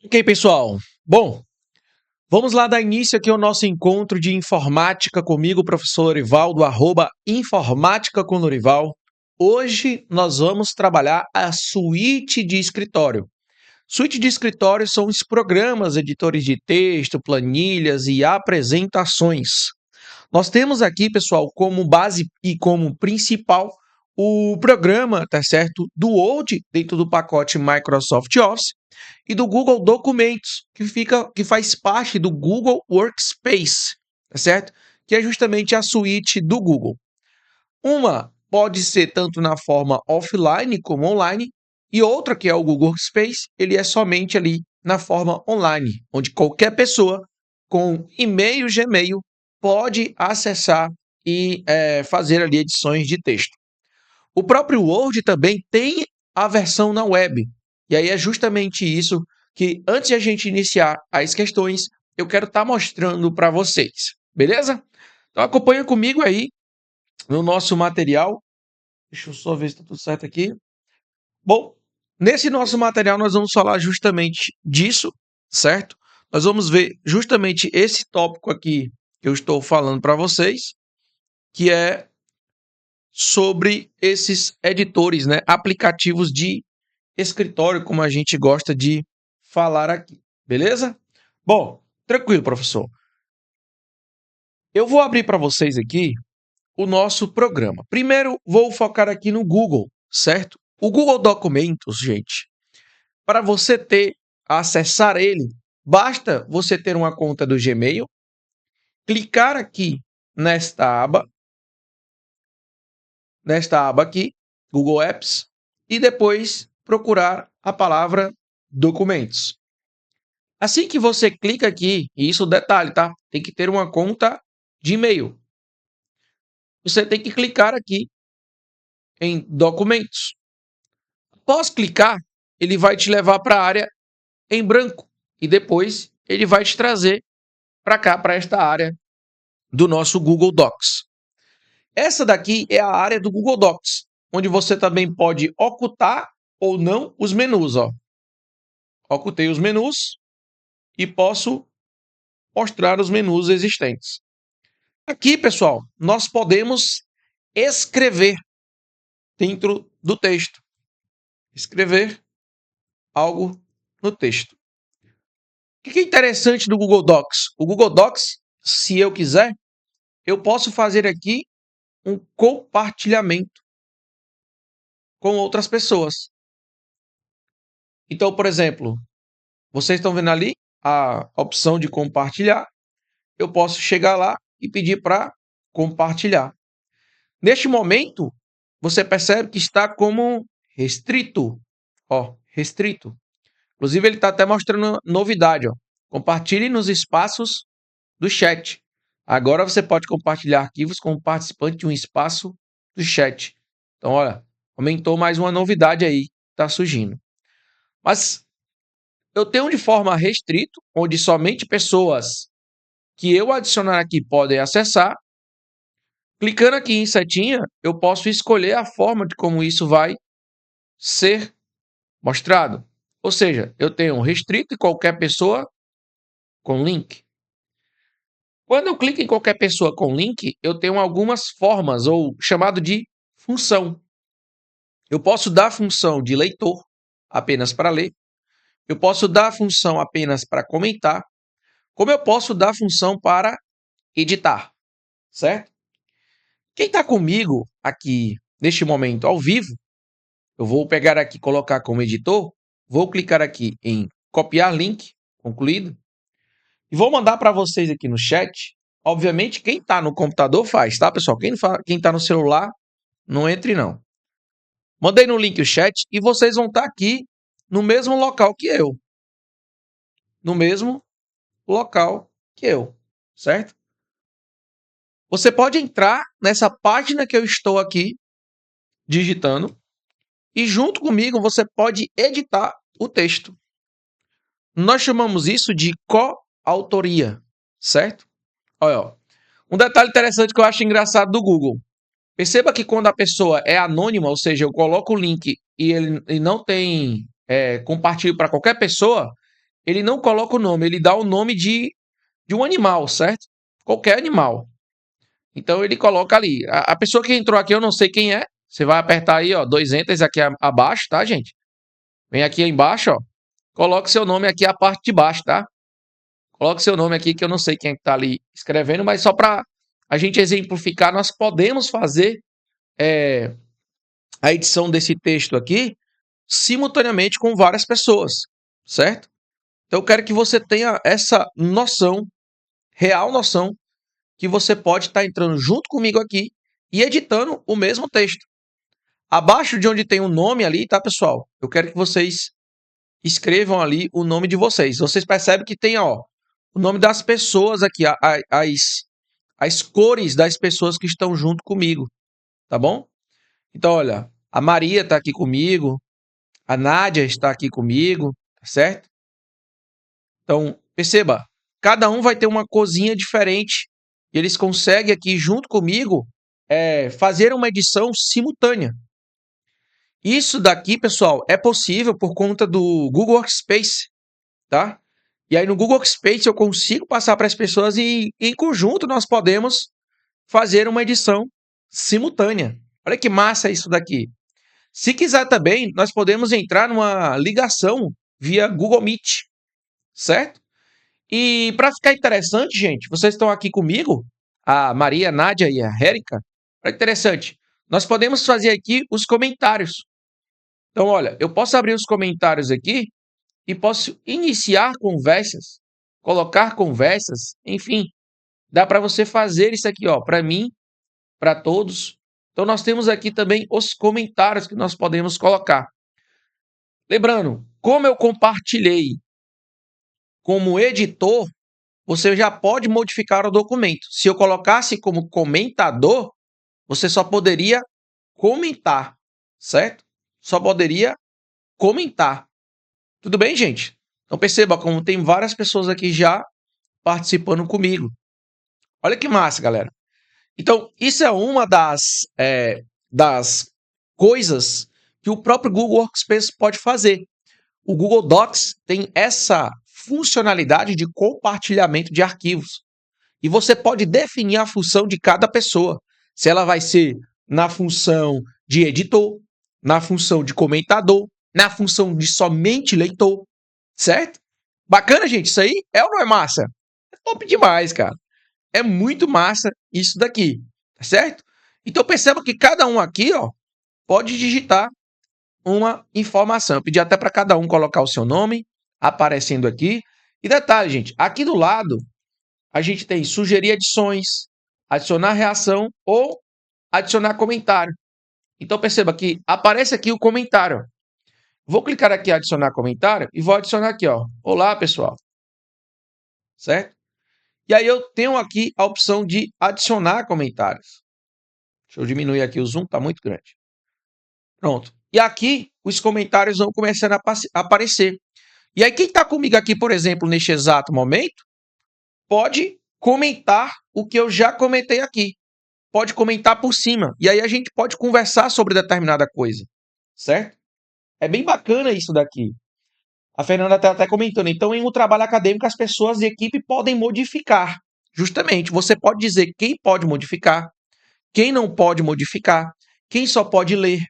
Ok, pessoal. Bom, vamos lá dar início aqui ao nosso encontro de informática comigo, professor Lorival, do Informática com Lorival. Hoje nós vamos trabalhar a suíte de escritório. Suíte de escritório são os programas, editores de texto, planilhas e apresentações. Nós temos aqui, pessoal, como base e como principal o programa, tá certo, do Word dentro do pacote Microsoft Office e do Google Documentos, que faz parte do Google Workspace, tá certo? Que é justamente a suíte do Google. Uma pode ser tanto na forma offline como online, e outra, que é o Google Workspace, ele é somente ali na forma online, onde qualquer pessoa com e-mail, Gmail, pode acessar e fazer ali edições de texto. O próprio Word também tem a versão na web. E aí é justamente isso que, antes de a gente iniciar as questões, eu quero estar mostrando para vocês. Beleza? Então acompanha comigo aí no nosso material. Deixa eu só ver se está tudo certo aqui. Bom, nesse nosso material nós vamos falar justamente disso, certo? Nós vamos ver justamente esse tópico aqui que eu estou falando para vocês, que é sobre esses editores, né? Aplicativos de escritório, como a gente gosta de falar aqui. Beleza? Bom, tranquilo, professor. Eu vou abrir para vocês aqui o nosso programa. Primeiro, vou focar aqui no Google, certo? O Google Documentos, gente, para você acessar ele, basta você ter uma conta do Gmail, clicar aqui nesta aba aqui, Google Apps, e depois procurar a palavra documentos. Assim que você clica aqui, e isso detalhe, tá? Tem que ter uma conta de e-mail. Você tem que clicar aqui em documentos. Após clicar, ele vai te levar para a área em branco e depois ele vai te trazer para cá, para esta área do nosso Google Docs. Essa daqui é a área do Google Docs, onde você também pode ocultar ou não os menus, ó. Ocultei os menus e posso mostrar os menus existentes. Aqui, pessoal, nós podemos escrever dentro do texto. Escrever algo no texto. O que é interessante do Google Docs? O Google Docs, se eu quiser, eu posso fazer aqui um compartilhamento com outras pessoas. Então, por exemplo, vocês estão vendo ali a opção de compartilhar. Eu posso chegar lá e pedir para compartilhar. Neste momento, você percebe que está como restrito. Ó, restrito. Inclusive, ele está até mostrando novidade. Ó. Compartilhe nos espaços do chat. Agora você pode compartilhar arquivos com o participante de um espaço do chat. Então, olha, aumentou mais uma novidade aí que está surgindo. Mas eu tenho de forma restrito, onde somente pessoas que eu adicionar aqui podem acessar. Clicando aqui em setinha, eu posso escolher a forma de como isso vai ser mostrado. Ou seja, eu tenho restrito e qualquer pessoa com link. Quando eu clico em qualquer pessoa com link, eu tenho algumas formas, ou chamado de função. Eu posso dar a função de leitor, apenas para ler. Eu posso dar a função apenas para comentar. Como eu posso dar a função para editar, certo? Quem está comigo aqui, neste momento, ao vivo, eu vou pegar aqui, colocar como editor, vou clicar aqui em copiar link, concluído, e vou mandar para vocês aqui no chat. Obviamente, quem está no computador faz, tá, pessoal? Quem está no celular, não entre, não. Mandei no link o chat e vocês vão estar aqui no mesmo local que eu. No mesmo local que eu, certo? Você pode entrar nessa página que eu estou aqui digitando e junto comigo você pode editar o texto. Nós chamamos isso de coautoria, certo? Olha, ó. Um detalhe interessante que eu acho engraçado do Google. Perceba que quando a pessoa é anônima, ou seja, eu coloco o link e ele não tem compartilho para qualquer pessoa, ele não coloca o nome, ele dá o nome de um animal, certo? Qualquer animal. Então ele coloca ali. A pessoa que entrou aqui, eu não sei quem é. Você vai apertar aí, ó, 2 enters aqui abaixo, tá, gente? Vem aqui embaixo, ó. Coloque seu nome aqui a parte de baixo, tá? Coloque seu nome aqui, que eu não sei quem é que tá ali escrevendo, mas só para a gente exemplificar, nós podemos fazer a edição desse texto aqui simultaneamente com várias pessoas, certo? Então eu quero que você tenha essa noção, real noção, que você pode estar entrando junto comigo aqui e editando o mesmo texto. Abaixo de onde tem o nome ali, tá, pessoal? Eu quero que vocês escrevam ali o nome de vocês. Vocês percebem que tem, ó, o nome das pessoas aqui, as cores das pessoas que estão junto comigo, tá bom? Então, olha, a Maria está aqui comigo, a Nádia está aqui comigo, tá certo? Então, perceba, cada um vai ter uma cozinha diferente. E eles conseguem aqui, junto comigo, fazer uma edição simultânea. Isso daqui, pessoal, é possível por conta do Google Workspace, tá? E aí no Google Workspace eu consigo passar para as pessoas e em conjunto nós podemos fazer uma edição simultânea. Olha que massa isso daqui. Se quiser também, nós podemos entrar numa ligação via Google Meet, certo? E para ficar interessante, gente, vocês estão aqui comigo, a Maria, a Nádia e a Érica. Olha que interessante. Nós podemos fazer aqui os comentários. Então, olha, eu posso abrir os comentários aqui e posso iniciar conversas, colocar conversas, enfim, dá para você fazer isso aqui, ó, para mim, para todos. Então, nós temos aqui também os comentários que nós podemos colocar. Lembrando, como eu compartilhei como editor, você já pode modificar o documento. Se eu colocasse como comentador, você só poderia comentar, certo? Só poderia comentar. Tudo bem, gente? Então perceba como tem várias pessoas aqui já participando comigo. Olha que massa, galera. Então, isso é uma das coisas que o próprio Google Workspace pode fazer. O Google Docs tem essa funcionalidade de compartilhamento de arquivos. E você pode definir a função de cada pessoa. Se ela vai ser na função de editor, na função de comentador, na função de somente leitor, certo? Bacana, gente, isso aí é ou não é massa? É top demais, cara. É muito massa isso daqui, tá certo? Então perceba que cada um aqui, ó, pode digitar uma informação. Eu pedi até para cada um colocar o seu nome aparecendo aqui. E detalhe, gente, aqui do lado a gente tem sugerir edições, adicionar reação ou adicionar comentário. Então perceba que aparece aqui o comentário. Vou clicar aqui em adicionar comentário e vou adicionar aqui, ó. Olá, pessoal. Certo? E aí eu tenho aqui a opção de adicionar comentários. Deixa eu diminuir aqui o zoom, está muito grande. Pronto. E aqui os comentários vão começando a aparecer. E aí quem está comigo aqui, por exemplo, neste exato momento, pode comentar o que eu já comentei aqui. Pode comentar por cima. E aí a gente pode conversar sobre determinada coisa. Certo? É bem bacana isso daqui. A Fernanda está até comentando. Então, em um trabalho acadêmico, as pessoas de equipe podem modificar. Justamente, você pode dizer quem pode modificar, quem não pode modificar, quem só pode ler,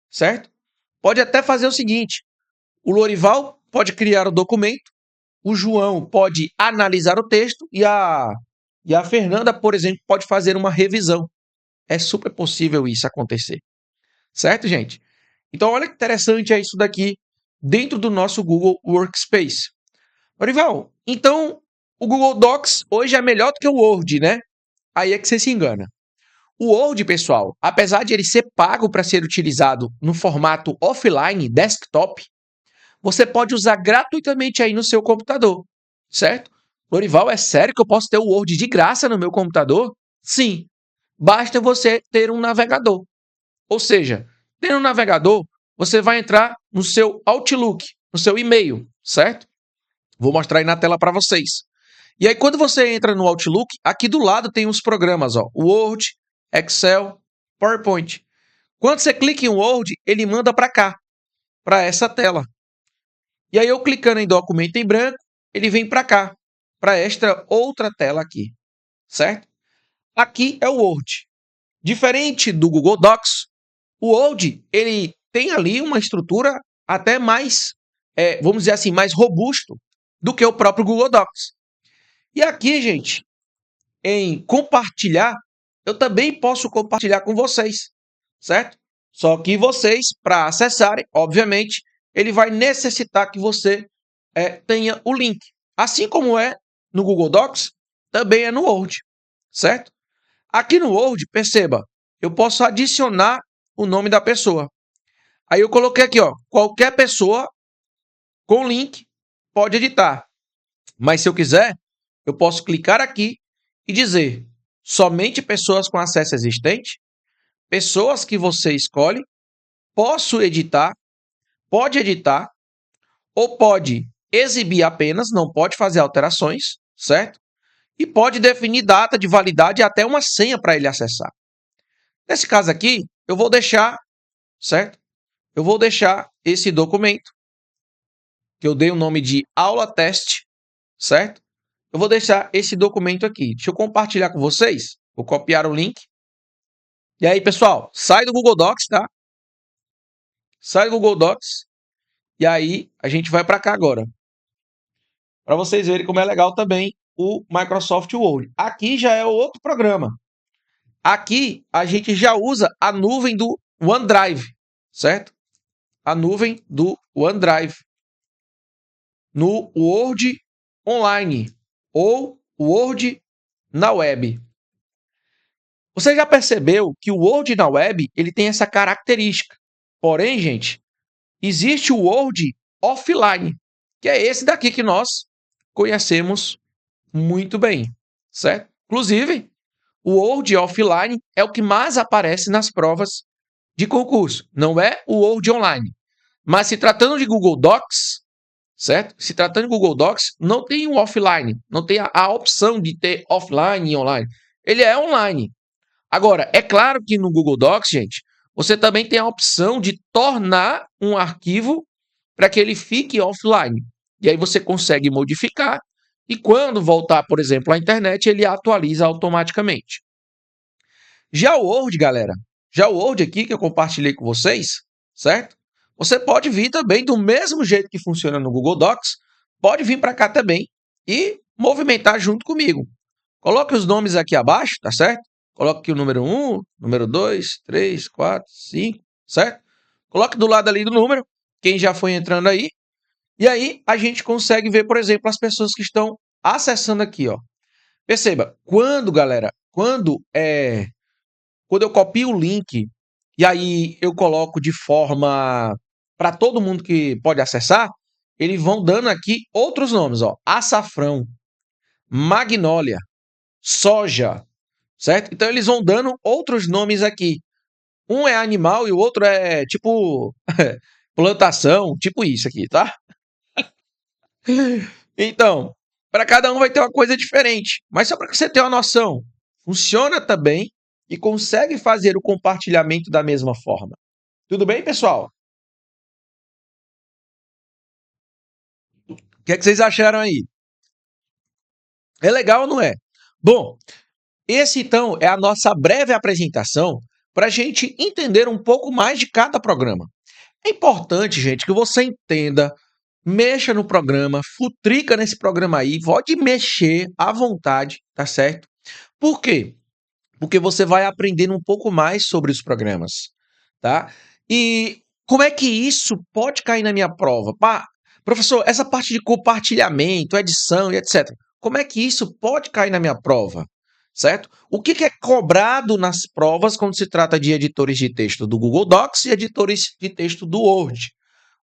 certo? Pode até fazer o seguinte: o Lorival pode criar o documento, o João pode analisar o texto e a Fernanda, por exemplo, pode fazer uma revisão. É super possível isso acontecer. Certo, gente? Então, olha que interessante é isso daqui dentro do nosso Google Workspace. Lorival, então o Google Docs hoje é melhor do que o Word, né? Aí é que você se engana. O Word, pessoal, apesar de ele ser pago para ser utilizado no formato offline, desktop, você pode usar gratuitamente aí no seu computador, certo? Lorival, é sério que eu posso ter o Word de graça no meu computador? Sim, basta você ter um navegador. Ou seja, tendo um navegador, você vai entrar no seu Outlook, no seu e-mail, certo? Vou mostrar aí na tela para vocês. E aí, quando você entra no Outlook, aqui do lado tem os programas, ó, Word, Excel, PowerPoint. Quando você clica em Word, ele manda para cá, para essa tela. E aí, eu clicando em documento em branco, ele vem para cá, para esta outra tela aqui, certo? Aqui é o Word. Diferente do Google Docs, o Word ele tem ali uma estrutura até mais, vamos dizer assim, mais robusto do que o próprio Google Docs. E aqui, gente, em compartilhar, eu também posso compartilhar com vocês, certo? Só que vocês, para acessarem, obviamente, ele vai necessitar que você tenha o link. Assim como é no Google Docs, também é no Word, certo? Aqui no Word, perceba, eu posso adicionar o nome da pessoa. Aí eu coloquei aqui, ó, qualquer pessoa com link pode editar. Mas se eu quiser, eu posso clicar aqui e dizer somente pessoas com acesso existente, pessoas que você escolhe, posso editar, pode editar, ou pode exibir apenas, não pode fazer alterações, certo? E pode definir data de validade e até uma senha para ele acessar. Nesse caso aqui, eu vou deixar, certo? Eu vou deixar esse documento, que eu dei o nome de aula teste, certo? Eu vou deixar esse documento aqui. Deixa eu compartilhar com vocês. Vou copiar o link. E aí, pessoal, sai do Google Docs, tá? Sai do Google Docs. E aí, a gente vai para cá agora. Para vocês verem como é legal também o Microsoft Word. Aqui já é outro programa. Aqui a gente já usa a nuvem do OneDrive, certo? A nuvem do OneDrive. No Word Online ou Word na web. Você já percebeu que o Word na web ele tem essa característica. Porém, gente, existe o Word offline, que é esse daqui que nós conhecemos muito bem, certo? Inclusive, o Word offline é o que mais aparece nas provas de concurso, não é o Word online. Mas se tratando de Google Docs, certo? Se tratando de Google Docs, não tem o offline, não tem a opção de ter offline e online. Ele é online. Agora, é claro que no Google Docs, gente, você também tem a opção de tornar um arquivo para que ele fique offline. E aí você consegue modificar e quando voltar, por exemplo, à internet, ele atualiza automaticamente. Já o Word, galera, já o Word aqui que eu compartilhei com vocês, certo? Você pode vir também do mesmo jeito que funciona no Google Docs, pode vir para cá também e movimentar junto comigo. Coloque os nomes aqui abaixo, tá certo? Coloque aqui o número 1, número 2, 3, 4, 5, certo? Coloque do lado ali do número, quem já foi entrando aí. E aí a gente consegue ver, por exemplo, as pessoas que estão acessando aqui, ó. Perceba, galera, quando eu copio o link e aí eu coloco de forma para todo mundo que pode acessar, eles vão dando aqui outros nomes, ó. Açafrão, magnólia, soja, certo? Então eles vão dando outros nomes aqui. Um é animal e o outro é tipo plantação, tipo isso aqui, tá? Então, para cada um vai ter uma coisa diferente. Mas só para que você tenha uma noção, funciona também e consegue fazer o compartilhamento da mesma forma. Tudo bem, pessoal? O que é que vocês acharam aí? É legal ou não é? Bom, esse então é a nossa breve apresentação para a gente entender um pouco mais de cada programa. É importante, gente, que você entenda, mexa no programa, futrica nesse programa aí, pode mexer à vontade, tá certo? Por quê? Porque você vai aprendendo um pouco mais sobre os programas, tá? E como é que isso pode cair na minha prova? Pá, professor, essa parte de compartilhamento, edição e etc. Como é que isso pode cair na minha prova? Certo? O que é cobrado nas provas quando se trata de editores de texto do Google Docs e editores de texto do Word?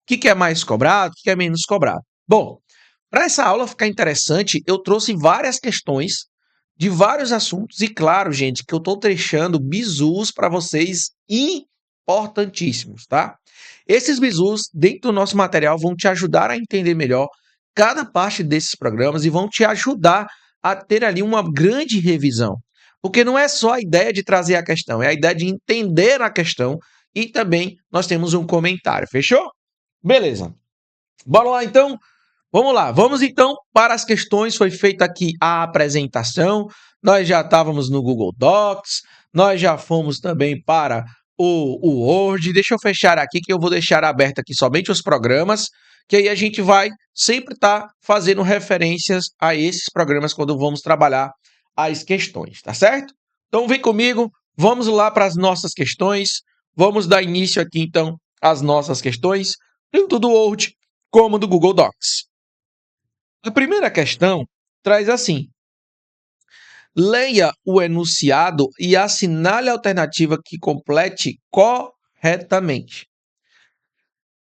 O que é mais cobrado, o que é menos cobrado? Bom, para essa aula ficar interessante, eu trouxe várias questões de vários assuntos e claro, gente, que eu estou deixando bizus para vocês importantíssimos, tá? Esses bizus dentro do nosso material vão te ajudar a entender melhor cada parte desses programas e vão te ajudar a ter ali uma grande revisão. Porque não é só a ideia de trazer a questão, é a ideia de entender a questão e também nós temos um comentário, fechou? Beleza. Bora lá então Vamos lá, vamos então para as questões. Foi feita aqui a apresentação, nós já estávamos no Google Docs, nós já fomos também para o Word. Deixa eu fechar aqui que eu vou deixar aberto aqui somente os programas, que aí a gente vai sempre estar fazendo referências a esses programas quando vamos trabalhar as questões, tá certo? Então vem comigo, vamos lá para as nossas questões, vamos dar início aqui então às nossas questões, tanto do Word como do Google Docs. A primeira questão traz assim: leia o enunciado e assinale a alternativa que complete corretamente.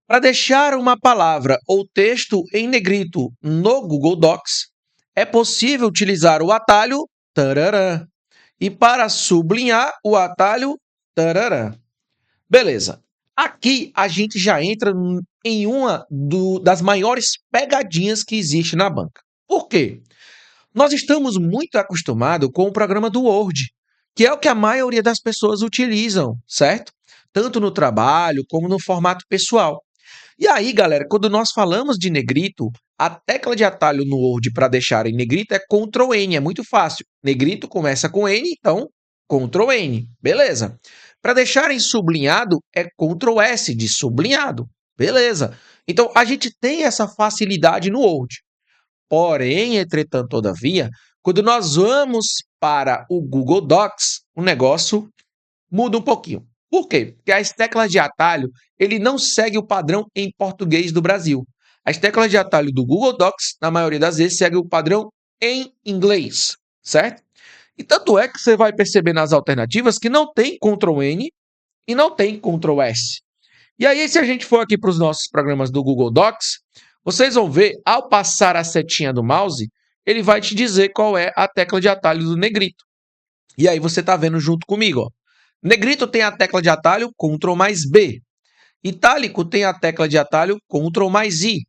Para deixar uma palavra ou texto em negrito no Google Docs, é possível utilizar o atalho tararã. E para sublinhar, o atalho tararã. Beleza. Aqui a gente já entra em uma das maiores pegadinhas que existe na banca. Por quê? Nós estamos muito acostumados com o programa do Word, que é o que a maioria das pessoas utilizam, certo? Tanto no trabalho como no formato pessoal. E aí, galera, quando nós falamos de negrito, a tecla de atalho no Word para deixar em negrito é Ctrl N, é muito fácil. Negrito começa com N, então Ctrl N, beleza. Para deixar em sublinhado é Ctrl S de sublinhado, beleza. Então a gente tem essa facilidade no Word. Porém, entretanto, todavia, quando nós vamos para o Google Docs, o negócio muda um pouquinho. Por quê? Porque as teclas de atalho, ele não segue o padrão em português do Brasil. As teclas de atalho do Google Docs, na maioria das vezes, seguem o padrão em inglês, certo? E tanto é que você vai perceber nas alternativas que não tem Ctrl N e não tem Ctrl S. E aí, se a gente for aqui para os nossos programas do Google Docs, vocês vão ver, ao passar a setinha do mouse, ele vai te dizer qual é a tecla de atalho do negrito. E aí você está vendo junto comigo, ó. Negrito tem a tecla de atalho Ctrl mais B. Itálico tem a tecla de atalho Ctrl mais I.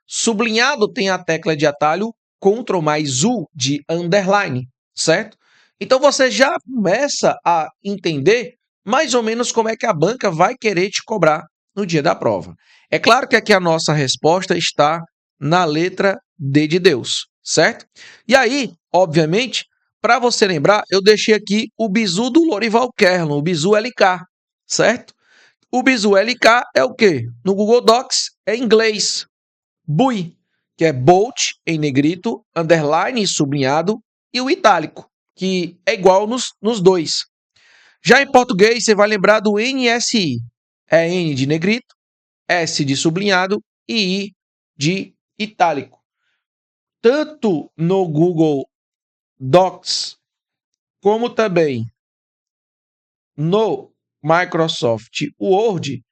Sublinhado tem a tecla de atalho Ctrl mais U de underline, certo? Então você já começa a entender mais ou menos como é que a banca vai querer te cobrar no dia da prova. É claro que aqui a nossa resposta está na letra D de Deus, certo? E aí, obviamente, para você lembrar, eu deixei aqui o bizu do Lorival Kerlon, o bizu LK, certo? O bizu LK é o quê? No Google Docs é inglês. BUI, que é bold em negrito, underline sublinhado, e o itálico, que é igual nos dois. Já em português, você vai lembrar do NSI. É N de negrito, S de sublinhado e I de itálico. Tanto no Google Docs, como também no Microsoft Word,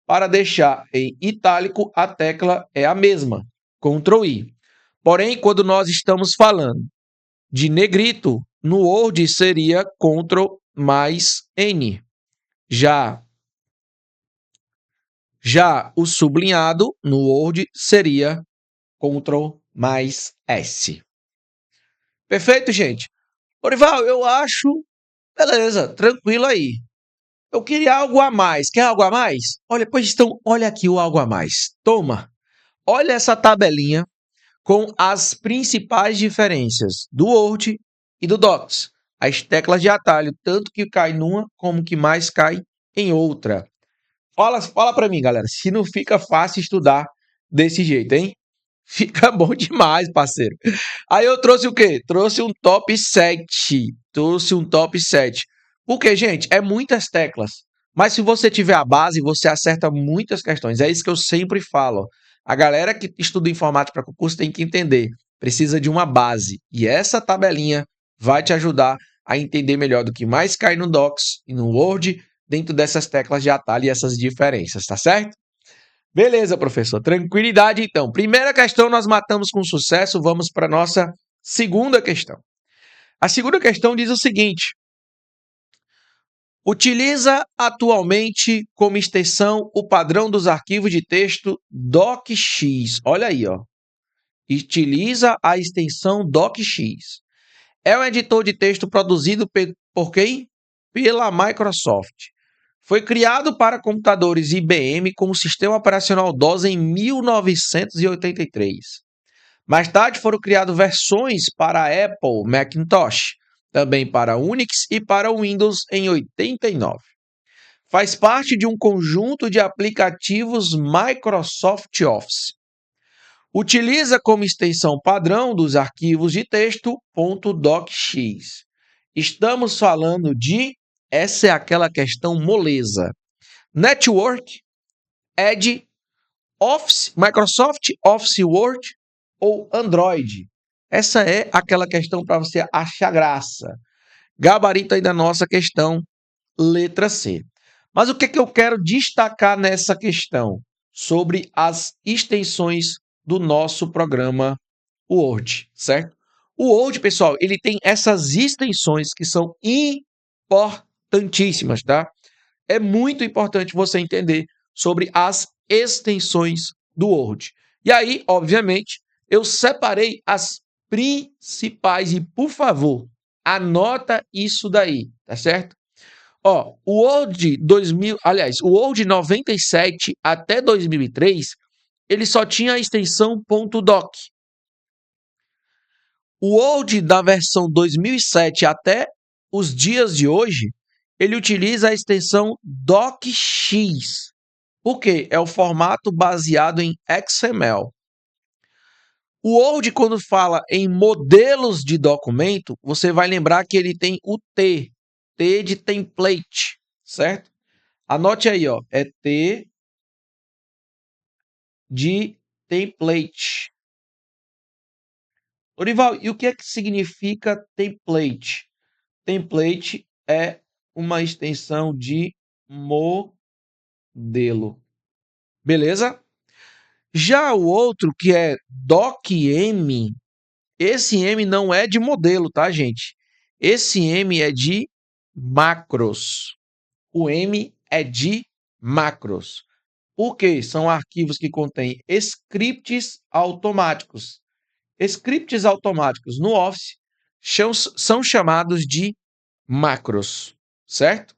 para deixar em itálico, a tecla é a mesma, Ctrl I. Porém, quando nós estamos falando de negrito, no Word seria Ctrl mais N. Já o sublinhado no Word seria Ctrl mais S. Perfeito, gente? Orival, eu acho... Beleza, tranquilo aí. Eu queria algo a mais. Quer algo a mais? Olha, pois então, olha aqui o algo a mais. Toma. Olha essa tabelinha com as principais diferenças do Word e do Docs. As teclas de atalho, tanto que cai numa como que mais cai em outra. Fala para mim, galera, se não fica fácil estudar desse jeito, hein? Fica bom demais, parceiro. Aí eu trouxe o quê? Trouxe um top 7. Trouxe um top 7. Porque, gente, é muitas teclas. Mas se você tiver a base, você acerta muitas questões. É isso que eu sempre falo. A galera que estuda informática para concurso tem que entender. Precisa de uma base. E essa tabelinha vai te ajudar a entender melhor do que mais cai no Docs e no Word dentro dessas teclas de atalho e essas diferenças, tá certo? Beleza, professor. Tranquilidade, então. Primeira questão nós matamos com sucesso. Vamos para a nossa segunda questão. A segunda questão diz o seguinte: utiliza atualmente como extensão o padrão dos arquivos de texto DocX. Olha aí, ó. Utiliza a extensão DocX. É um editor de texto produzido por quem? Pela Microsoft. Foi criado para computadores IBM como sistema operacional DOS em 1983. Mais tarde foram criadas versões para Apple Macintosh, também para Unix e para Windows em 89. Faz parte de um conjunto de aplicativos Microsoft Office. Utiliza como extensão padrão dos arquivos de texto .docx. Estamos falando de, essa é aquela questão moleza, Network, Edge, Office, Microsoft Office Word ou Android. Essa é aquela questão para você achar graça. Gabarito aí da nossa questão, letra C. Mas o que eu quero destacar nessa questão? Sobre as extensões do nosso programa Word, certo? O Word, pessoal, ele tem essas extensões que são importantíssimas, tá? É muito importante você entender sobre as extensões do Word. E aí, obviamente, eu separei as principais e, por favor, anota isso daí, tá certo? Ó, o Word 2000, aliás, o Word 97 até 2003, ele só tinha a extensão .doc. O Word da versão 2007 até os dias de hoje, ele utiliza a extensão docx. Por quê? É o formato baseado em XML. O Word, quando fala em modelos de documento, você vai lembrar que ele tem o T de template, certo? Anote aí, ó, é T de template. Orival, e o que é que significa template? Template é uma extensão de modelo. Beleza? Já o outro, que é docm, esse M não é de modelo, tá, gente? Esse M é de macros. O M é de macros. Por quê? São arquivos que contêm scripts automáticos. Scripts automáticos no Office são chamados de macros, certo?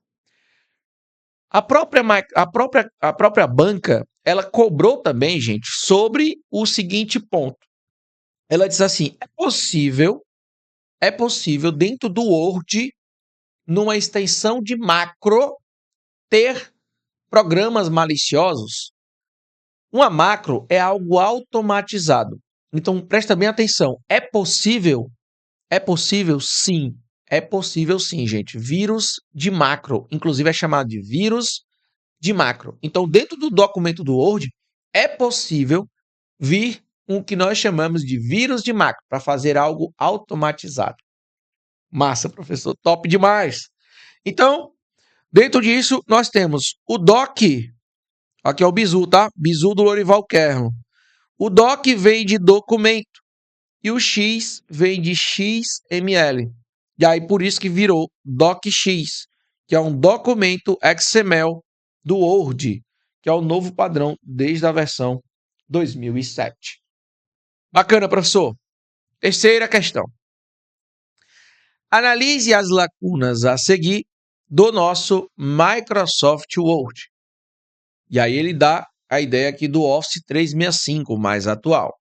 A própria banca, ela cobrou também, gente, sobre o seguinte ponto. Ela diz assim: é possível dentro do Word, numa extensão de macro, ter programas maliciosos. Uma macro é algo automatizado. Então, presta bem atenção. É possível? É possível, sim. É possível, sim, gente. Vírus de macro. Inclusive, é chamado de vírus de macro. Então, dentro do documento do Word, é possível vir o que nós chamamos de vírus de macro, para fazer algo automatizado. Massa, professor. Top demais. Então, dentro disso, nós temos o doc. Aqui é o bizu, tá? Bizu do Lorival Kerlon. O doc vem de documento e o X vem de XML. E aí, por isso que virou docx, que é um documento XML do Word, que é o novo padrão desde a versão 2007. Bacana, professor. Terceira questão. Analise as lacunas a seguir do nosso Microsoft Word. E aí ele dá a ideia aqui do Office 365, mais atual.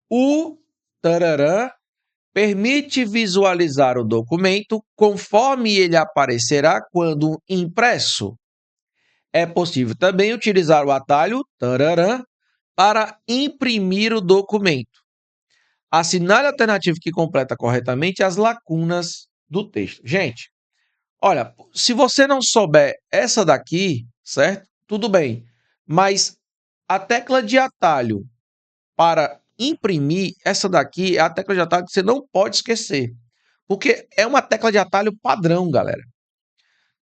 O tararã permite visualizar o documento conforme ele aparecerá quando impresso. É possível também utilizar o atalho tararã para imprimir o documento. Assinale a alternativa que completa corretamente as lacunas do texto. Gente, olha, se você não souber essa daqui, certo? Tudo bem. Mas a tecla de atalho para imprimir, essa daqui é a tecla de atalho que você não pode esquecer. Porque é uma tecla de atalho padrão, galera.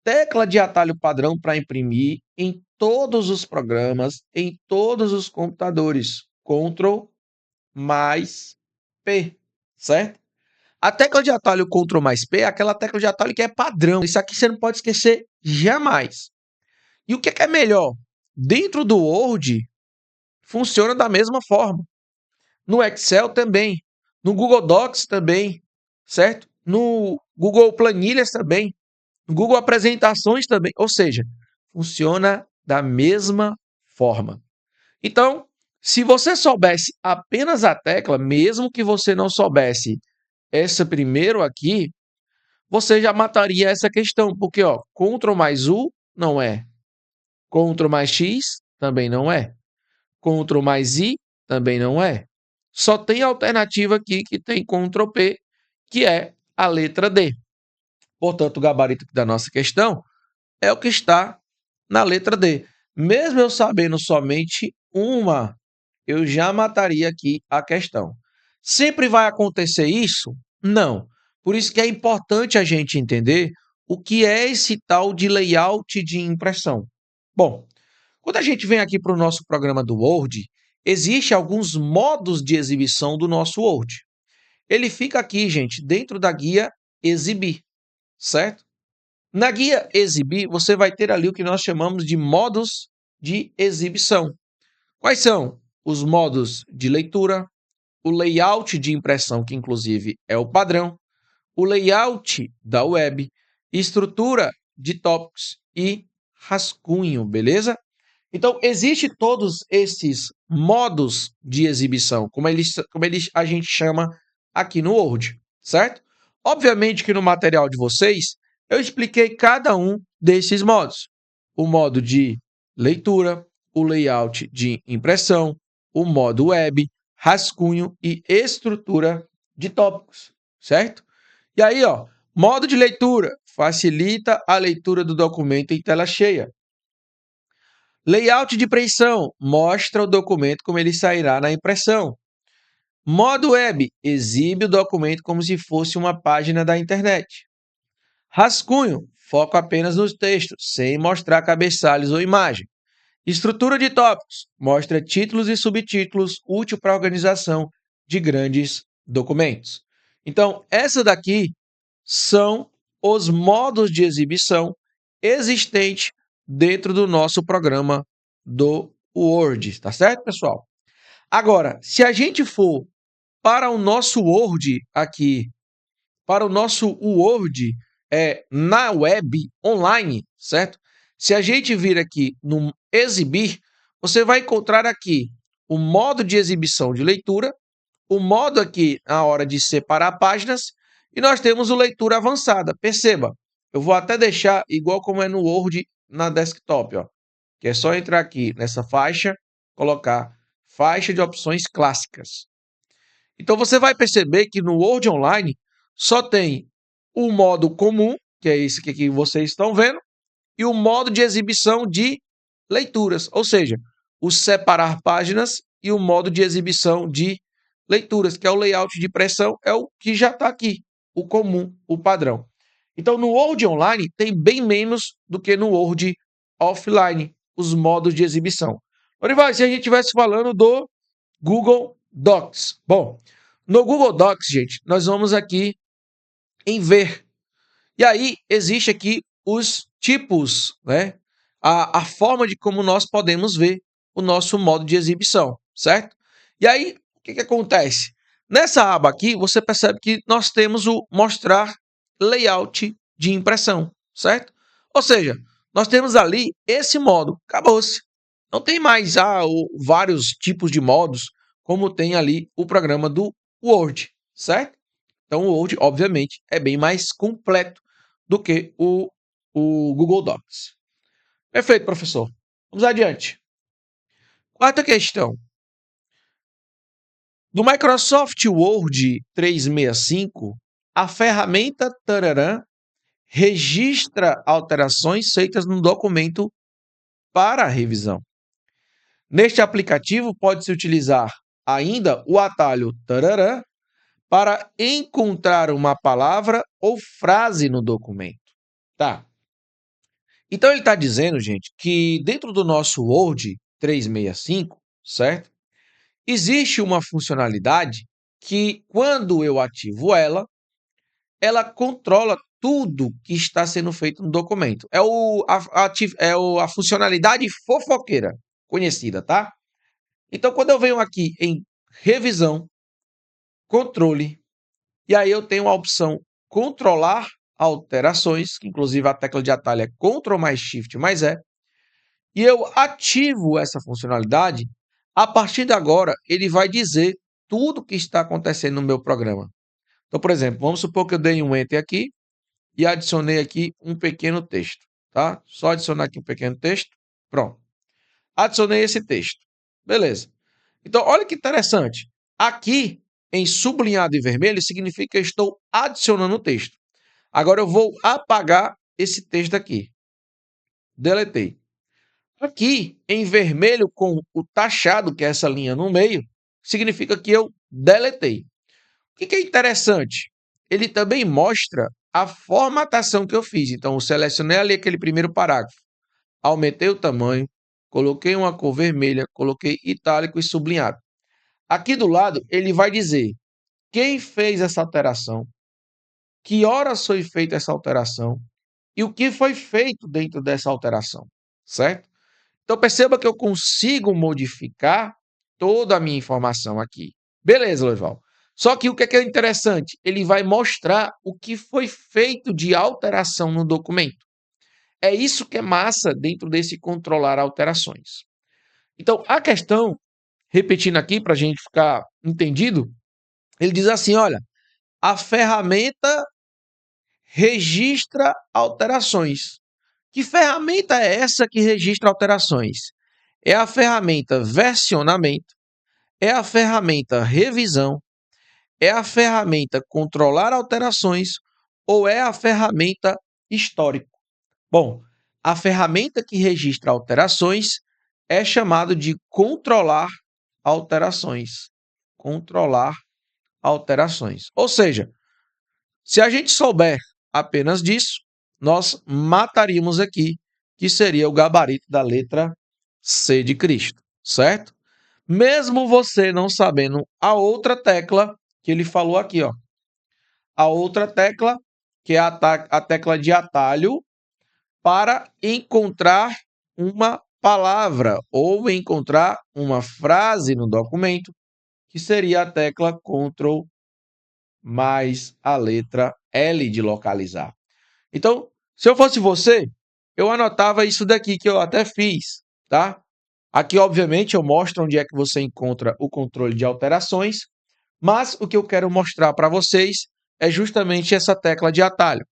Tecla de atalho padrão para imprimir em todos os programas, em todos os computadores. Ctrl mais P, certo? A tecla de atalho Ctrl mais P é aquela tecla de atalho que é padrão. Isso aqui você não pode esquecer jamais. E o que é melhor? Dentro do Word, funciona da mesma forma. No Excel também. No Google Docs também. Certo? No Google Planilhas também. No Google Apresentações também. Ou seja, funciona da mesma forma. Então, Se você soubesse apenas a tecla, mesmo que você não soubesse essa primeiro aqui, você já mataria essa questão, porque ó, Ctrl mais U não é, Ctrl mais X também não é, Ctrl mais I também não é. Só tem alternativa aqui que tem Ctrl P, que é a letra D. Portanto, o gabarito da nossa questão é o que está na letra D. Mesmo eu sabendo somente uma, eu já mataria aqui a questão. Sempre vai acontecer isso? Não. Por isso que é importante a gente entender o que é esse tal de layout de impressão. Bom, quando a gente vem aqui para o nosso programa do Word, existem alguns modos de exibição do nosso Word. Ele fica aqui, gente, dentro da guia Exibir, certo? Na guia Exibir, você vai ter ali o que nós chamamos de modos de exibição. Quais são? Os modos de leitura, o layout de impressão, que inclusive é o padrão, o layout da web, estrutura de tópicos e rascunho, beleza? Então, existe todos esses modos de exibição, como a gente chama aqui no Word, certo? Obviamente que no material de vocês, eu expliquei cada um desses modos. O modo de leitura, o layout de impressão, o modo web, rascunho e estrutura de tópicos, certo? E aí, ó, modo de leitura facilita a leitura do documento em tela cheia. Layout de impressão mostra o documento como ele sairá na impressão. Modo web exibe o documento como se fosse uma página da internet. Rascunho foca apenas nos textos, sem mostrar cabeçalhos ou imagem. Estrutura de tópicos mostra títulos e subtítulos, útil para a organização de grandes documentos. Então, essa daqui são os modos de exibição existentes dentro do nosso programa do Word, tá certo, pessoal? Agora, se a gente for para o nosso Word aqui, para o nosso Word na web online, certo? Se a gente vir aqui no exibir, você vai encontrar aqui o modo de exibição de leitura, o modo aqui na hora de separar páginas e nós temos o leitura avançada. Perceba, eu vou até deixar igual como é no Word na desktop, ó, que é só entrar aqui nessa faixa, colocar faixa de opções clássicas. Então você vai perceber que no Word Online só tem o modo comum, que é esse que vocês estão vendo, e o modo de exibição de leituras, ou seja, o separar páginas e o modo de exibição de leituras, que é o layout de impressão, é o que já está aqui, o comum, o padrão. Então, no Word Online tem bem menos do que no Word Offline, os modos de exibição. Orival, se a gente estivesse falando do Google Docs. Bom, no Google Docs, gente, nós vamos aqui em ver. E aí, existe aqui os tipos, né? A forma de como nós podemos ver o nosso modo de exibição, certo? E aí, o que acontece? Nessa aba aqui, você percebe que nós temos o mostrar layout de impressão, certo? Ou seja, nós temos ali esse modo, acabou-se. Não tem mais vários tipos de modos, como tem ali o programa do Word, certo? Então, o Word, obviamente, é bem mais completo do que o Google Docs. Perfeito, professor. Vamos adiante. Quarta questão. No Microsoft Word 365, a ferramenta Tararã registra alterações feitas no documento para a revisão. Neste aplicativo, pode-se utilizar ainda o atalho Tararã para encontrar uma palavra ou frase no documento. Tá. Então ele está dizendo, gente, que dentro do nosso Word 365, certo? Existe uma funcionalidade que, quando eu ativo ela, ela controla tudo que está sendo feito no documento. É a funcionalidade fofoqueira, conhecida, tá? Então, quando eu venho aqui em revisão, controle, e aí eu tenho a opção controlar alterações, que inclusive a tecla de atalho é Ctrl mais Shift mais E, e eu ativo essa funcionalidade, A partir de agora, ele vai dizer tudo o que está acontecendo no meu programa. Então, por exemplo, vamos supor que eu dei um Enter aqui e adicionei aqui um pequeno texto, tá? Só adicionar aqui um pequeno texto. Pronto. Adicionei esse texto. Beleza. Então, olha que interessante. Aqui, em sublinhado em vermelho, significa que eu estou adicionando o texto. Agora eu vou apagar esse texto aqui. Deletei. Aqui, em vermelho, com o taxado, que é essa linha no meio, significa que eu deletei. O que é interessante? Ele também mostra a formatação que eu fiz. Então, eu selecionei ali aquele primeiro parágrafo, aumentei o tamanho, coloquei uma cor vermelha, coloquei itálico e sublinhado. Aqui do lado, ele vai dizer quem fez essa alteração, que horas foi feita essa alteração e o que foi feito dentro dessa alteração, certo? Então, perceba que eu consigo modificar toda a minha informação aqui. Beleza, Loival. Só que o que é interessante? Ele vai mostrar o que foi feito de alteração no documento. É isso que é massa dentro desse controlar alterações. Então, a questão, repetindo aqui para a gente ficar entendido, ele diz assim, olha, a ferramenta registra alterações. Que ferramenta é essa que registra alterações? É a ferramenta versionamento, é a ferramenta revisão, é a ferramenta controlar alterações ou é a ferramenta histórico? Bom, a ferramenta que registra alterações é chamado de controlar alterações. Controlar alterações. Ou seja, se a gente souber apenas disso, nós mataríamos aqui, que seria o gabarito da letra C de Cristo, certo? Mesmo você não sabendo a outra tecla que ele falou aqui, ó. A outra tecla, que é a tecla de atalho, para encontrar uma palavra ou encontrar uma frase no documento, que seria a tecla Ctrl mais a letra L de localizar. Então, se eu fosse você, eu anotava isso daqui que eu até fiz, tá? Aqui, obviamente, eu mostro onde é que você encontra o controle de alterações, mas o que eu quero mostrar para vocês é justamente essa tecla de atalho.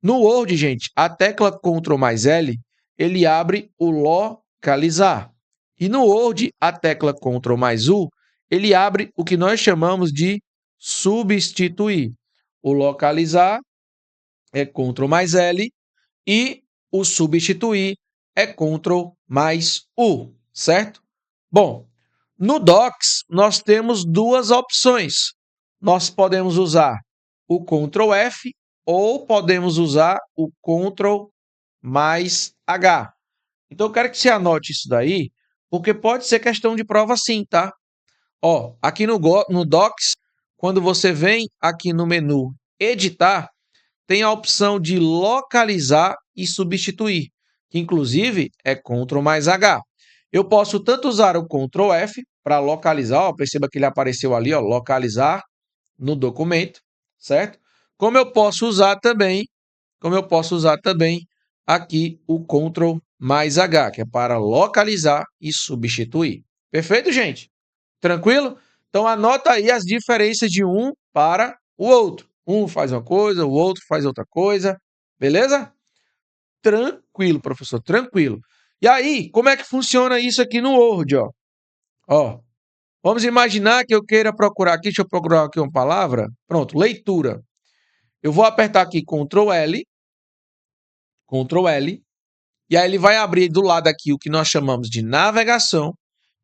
No Word, gente, a tecla Ctrl mais L, ele abre o localizar. E no Word, a tecla Ctrl mais U, ele abre o que nós chamamos de substituir. O localizar é Ctrl mais L e o substituir é Ctrl mais U, certo? Bom, no Docs nós temos duas opções. Nós podemos usar o Ctrl F ou podemos usar o Ctrl mais H. Então eu quero que você anote isso daí, porque pode ser questão de prova sim, tá? Ó, aqui no Docs, quando você vem aqui no menu Editar, tem a opção de localizar e substituir, que inclusive é Ctrl mais H. Eu posso tanto usar o Ctrl F para localizar, ó, perceba que ele apareceu ali, ó, localizar no documento, certo? Como eu posso usar também aqui o Ctrl mais H, que é para localizar e substituir. Perfeito, gente? Tranquilo? Então anota aí as diferenças de um para o outro. Um faz uma coisa, o outro faz outra coisa. Beleza? Tranquilo, professor, tranquilo. E aí, como é que funciona isso aqui no Word, ó? Ó, vamos imaginar que eu queira procurar aqui, deixa eu procurar aqui uma palavra. Pronto, leitura. Eu vou apertar aqui Ctrl L, e aí ele vai abrir do lado aqui o que nós chamamos de navegação,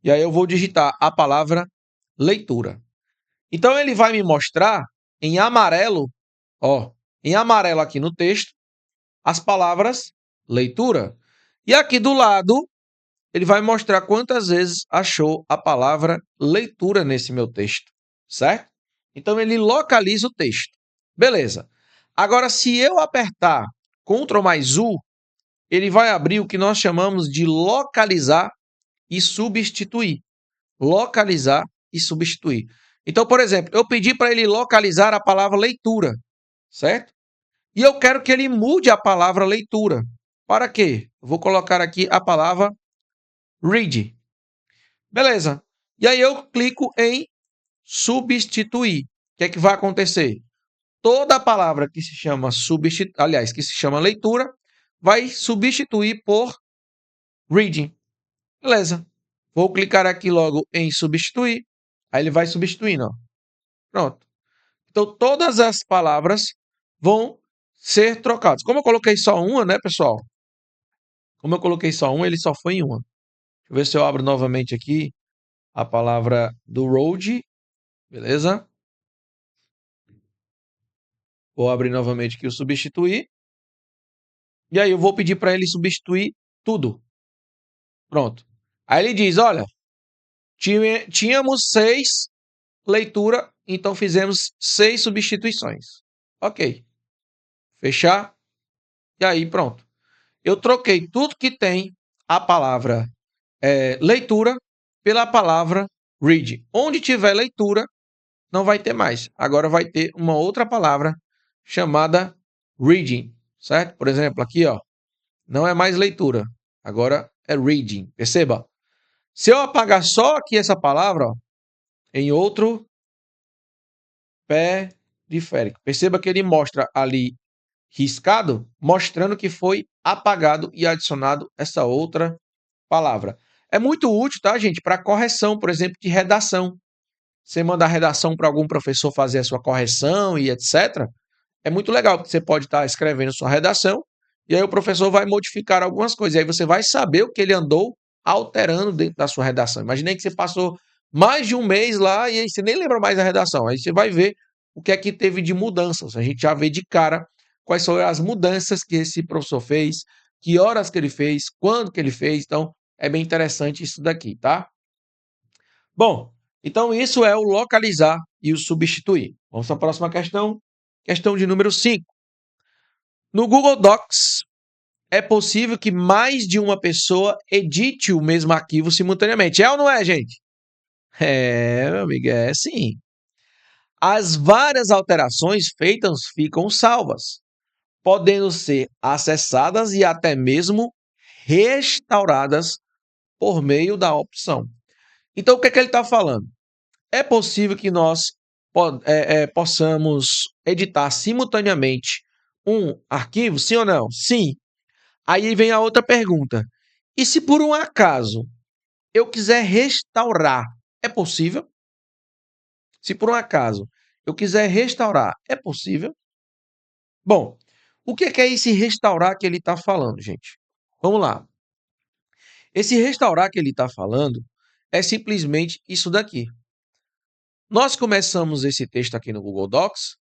e aí eu vou digitar a palavra leitura. Então ele vai me mostrar em amarelo, ó, em amarelo aqui no texto, as palavras leitura. E aqui do lado, ele vai mostrar quantas vezes achou a palavra leitura nesse meu texto, certo? Então ele localiza o texto. Beleza. Agora, se eu apertar Ctrl mais U, ele vai abrir o que nós chamamos de localizar e substituir. Localizar e substituir. Então, por exemplo, eu pedi para ele localizar a palavra leitura, certo? E eu quero que ele mude a palavra leitura. Para quê? Eu vou colocar aqui a palavra read. Beleza. E aí eu clico em substituir. O que é que vai acontecer? Toda palavra que se chama que se chama leitura, vai substituir por reading. Beleza. Vou clicar aqui logo em substituir. Aí ele vai substituindo, ó. Pronto. Então todas as palavras vão ser trocadas. Como eu coloquei só uma, né, pessoal? Como eu coloquei só uma, ele só foi em uma. Deixa eu ver se eu abro novamente aqui a palavra do road. Beleza? Vou abrir novamente aqui o substituir. E aí eu vou pedir para ele substituir tudo. Pronto. Aí ele diz, olha, tínhamos 6 leitura, então fizemos 6 substituições. Ok. Fechar. E aí pronto. Eu troquei tudo que tem a palavra leitura pela palavra read. Onde tiver leitura, não vai ter mais. Agora vai ter uma outra palavra chamada reading, certo? Por exemplo, aqui, ó, não é mais leitura, agora é reading. Perceba? Se eu apagar só aqui essa palavra, ó, em outro periférico, perceba que ele mostra ali riscado, mostrando que foi apagado e adicionado essa outra palavra. É muito útil, tá, gente, para correção, por exemplo, de redação. Você mandar redação para algum professor fazer a sua correção e etc. É muito legal, porque você pode estar escrevendo sua redação e aí o professor vai modificar algumas coisas. E aí você vai saber o que ele andou alterando dentro da sua redação. Imaginei que você passou mais de um mês lá e aí você nem lembra mais da redação. Aí você vai ver o que é que teve de mudanças. A gente já vê de cara quais são as mudanças que esse professor fez, que horas que ele fez, quando que ele fez. Então, é bem interessante isso daqui, tá? Bom, então isso é o localizar e o substituir. Vamos para a próxima questão. Questão de número 5. No Google Docs, é possível que mais de uma pessoa edite o mesmo arquivo simultaneamente. É ou não é, gente? É, meu amigo, é sim. As várias alterações feitas ficam salvas, podendo ser acessadas e até mesmo restauradas por meio da opção. Então, o que é que ele está falando? É possível que nós possamos editar simultaneamente um arquivo, sim ou não? Sim. Aí vem a outra pergunta. E se por um acaso eu quiser restaurar, é possível? Se por um acaso eu quiser restaurar, é possível? Bom, o que é esse restaurar que ele está falando, gente? Vamos lá. Esse restaurar que ele está falando é simplesmente isso daqui. Nós começamos esse texto aqui no Google Docs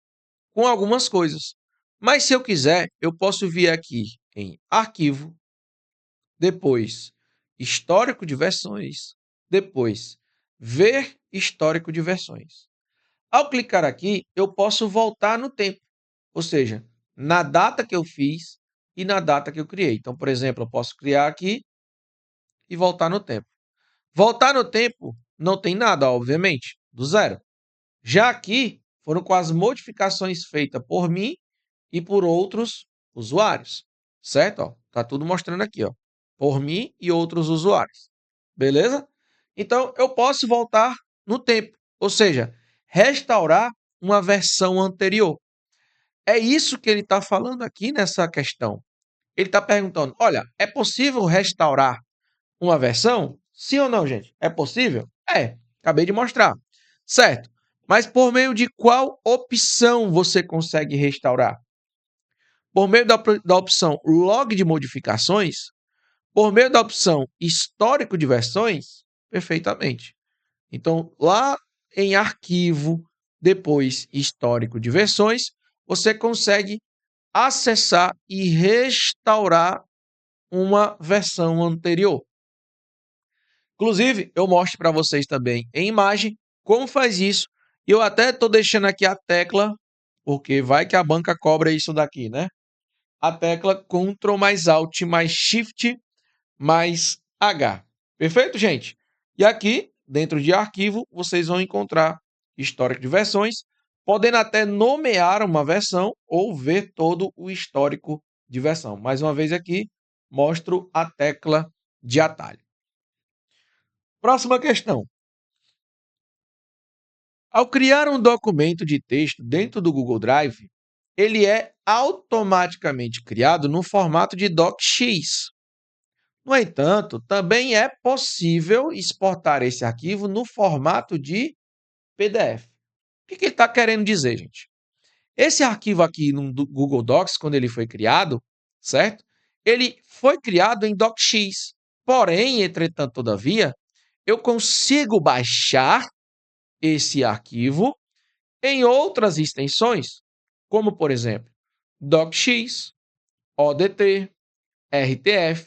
com algumas coisas. Mas se eu quiser, eu posso vir aqui em Arquivo, depois Histórico de versões, depois Ver histórico de versões. Ao clicar aqui, eu posso voltar no tempo, ou seja, na data que eu fiz e na data que eu criei. Então, por exemplo, eu posso criar aqui e voltar no tempo. Voltar no tempo não tem nada, obviamente, do zero. Já aqui foram com as modificações feitas por mim e por outros usuários, certo? Ó, tá tudo mostrando aqui, ó, por mim e outros usuários. Beleza? Então eu posso voltar no tempo, ou seja, restaurar uma versão anterior. É isso que ele está falando aqui nessa questão. Ele está perguntando: olha, é possível restaurar uma versão? Sim ou não, gente? É possível? É, acabei de mostrar. Certo. Mas por meio de qual opção você consegue restaurar? Por meio da opção log de modificações? Por meio da opção histórico de versões? Perfeitamente. Então, lá em arquivo, depois histórico de versões, você consegue acessar e restaurar uma versão anterior. Inclusive, eu mostro para vocês também em imagem como faz isso. E eu até estou deixando aqui a tecla, porque vai que a banca cobra isso daqui, né? A tecla Ctrl mais Alt mais Shift mais H. Perfeito, gente? E aqui, dentro de arquivo, vocês vão encontrar histórico de versões, podendo até nomear uma versão ou ver todo o histórico de versão. Mais uma vez aqui, mostro a tecla de atalho. Próxima questão. Ao criar um documento de texto dentro do Google Drive, ele é automaticamente criado no formato de DocX. No entanto, também é possível exportar esse arquivo no formato de PDF. O que ele está querendo dizer, gente? Esse arquivo aqui no Google Docs, quando ele foi criado, certo? Ele foi criado em DocX. Porém, entretanto, todavia, eu consigo baixar esse arquivo em outras extensões, como, por exemplo, DocX, ODT, RTF,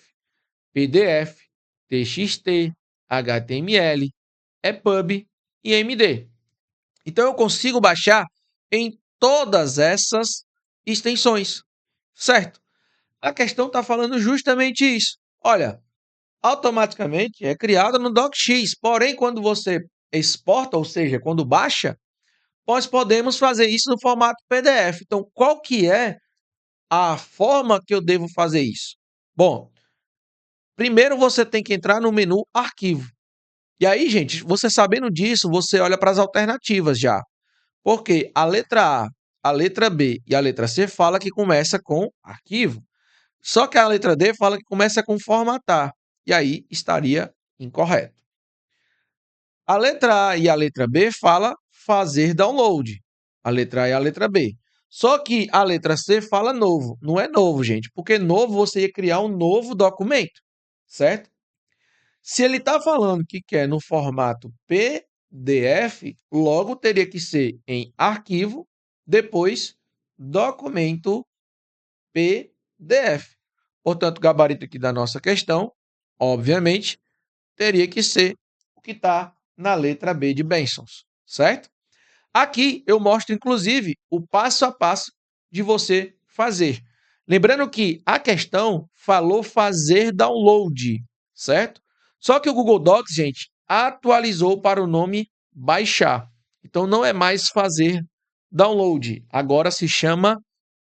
PDF, TXT, HTML, EPUB e MD. Então, eu consigo baixar em todas essas extensões, certo? A questão está falando justamente isso. Olha, automaticamente é criado no DocX, porém, quando você exporta, ou seja, quando baixa, nós podemos fazer isso no formato PDF. Então, qual que é a forma que eu devo fazer isso? Bom, primeiro você tem que entrar no menu Arquivo. E aí, gente, você sabendo disso, você olha para as alternativas já. Porque a letra A, a letra B e a letra C fala que começa com arquivo. Só que a letra D fala que começa com formatar. E aí estaria incorreto. A letra A e a letra B fala fazer download. A letra A e a letra B. Só que a letra C fala novo. Não é novo, gente, porque novo você ia criar um novo documento, certo? Se ele está falando que quer no formato PDF, logo teria que ser em arquivo, depois documento PDF. Portanto, o gabarito aqui da nossa questão, obviamente, teria que ser o que está na letra B de bênçãos, certo? Aqui eu mostro, inclusive, o passo a passo de você fazer. Lembrando que a questão falou fazer download, certo? Só que o Google Docs, gente, atualizou para o nome baixar. Então não é mais fazer download, agora se chama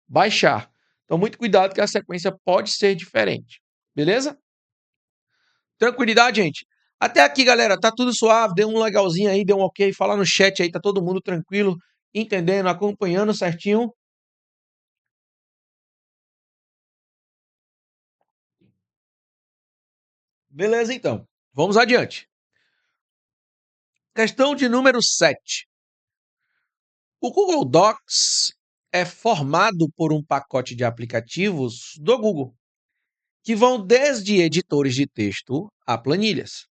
baixar. Então muito cuidado que a sequência pode ser diferente. Beleza? Tranquilidade, gente? Até aqui, galera, tá tudo suave, deu um legalzinho aí, deu um ok, fala no chat aí, tá todo mundo tranquilo, entendendo, acompanhando certinho. Beleza, então. Vamos adiante. Questão de número 7. O Google Docs é formado por um pacote de aplicativos do Google, que vão desde editores de texto a planilhas.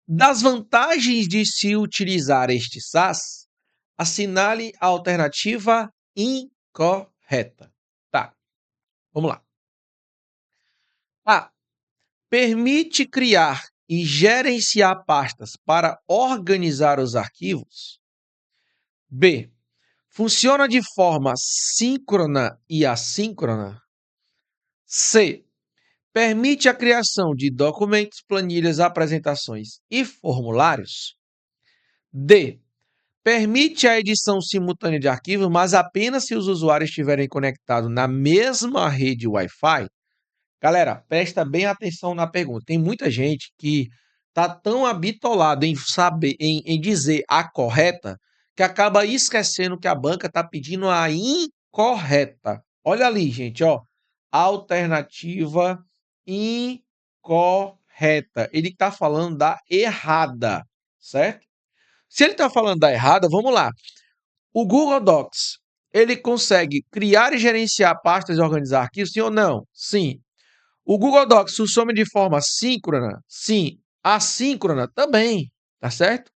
Das vantagens de se utilizar este SaaS, assinale a alternativa incorreta. Tá, vamos lá. A. Permite criar e gerenciar pastas para organizar os arquivos. B. Funciona de forma síncrona e assíncrona. C. Permite a criação de documentos, planilhas, apresentações e formulários. D. Permite a edição simultânea de arquivos, mas apenas se os usuários estiverem conectados na mesma rede Wi-Fi. Galera, presta bem atenção na pergunta. Tem muita gente que tá tão habitolado em saber, em dizer a correta, que acaba esquecendo que a banca tá pedindo a incorreta. Olha ali, gente, ó. Alternativa incorreta. Ele está falando da errada, certo? Se ele está falando da errada, vamos lá. O Google Docs, ele consegue criar e gerenciar pastas e organizar arquivos, sim ou não? Sim. O Google Docs funciona de forma síncrona? Sim. Assíncrona? Também, tá certo?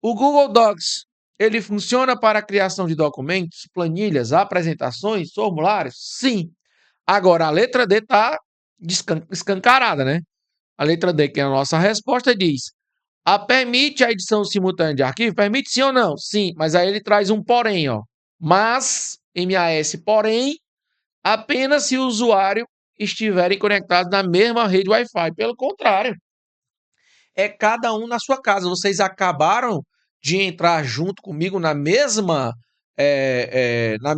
O Google Docs, ele funciona para a criação de documentos, planilhas, apresentações, formulários? Sim. Agora, a letra D está escancarada, né? A letra D, que é a nossa resposta, diz: permite a edição simultânea de arquivo? Permite sim ou não? Sim, mas aí ele traz um porém, ó. Mas, MAS, porém, apenas se o usuário estiverem conectados na mesma rede Wi-Fi. Pelo contrário, é cada um na sua casa. Vocês acabaram de entrar junto comigo na mesma,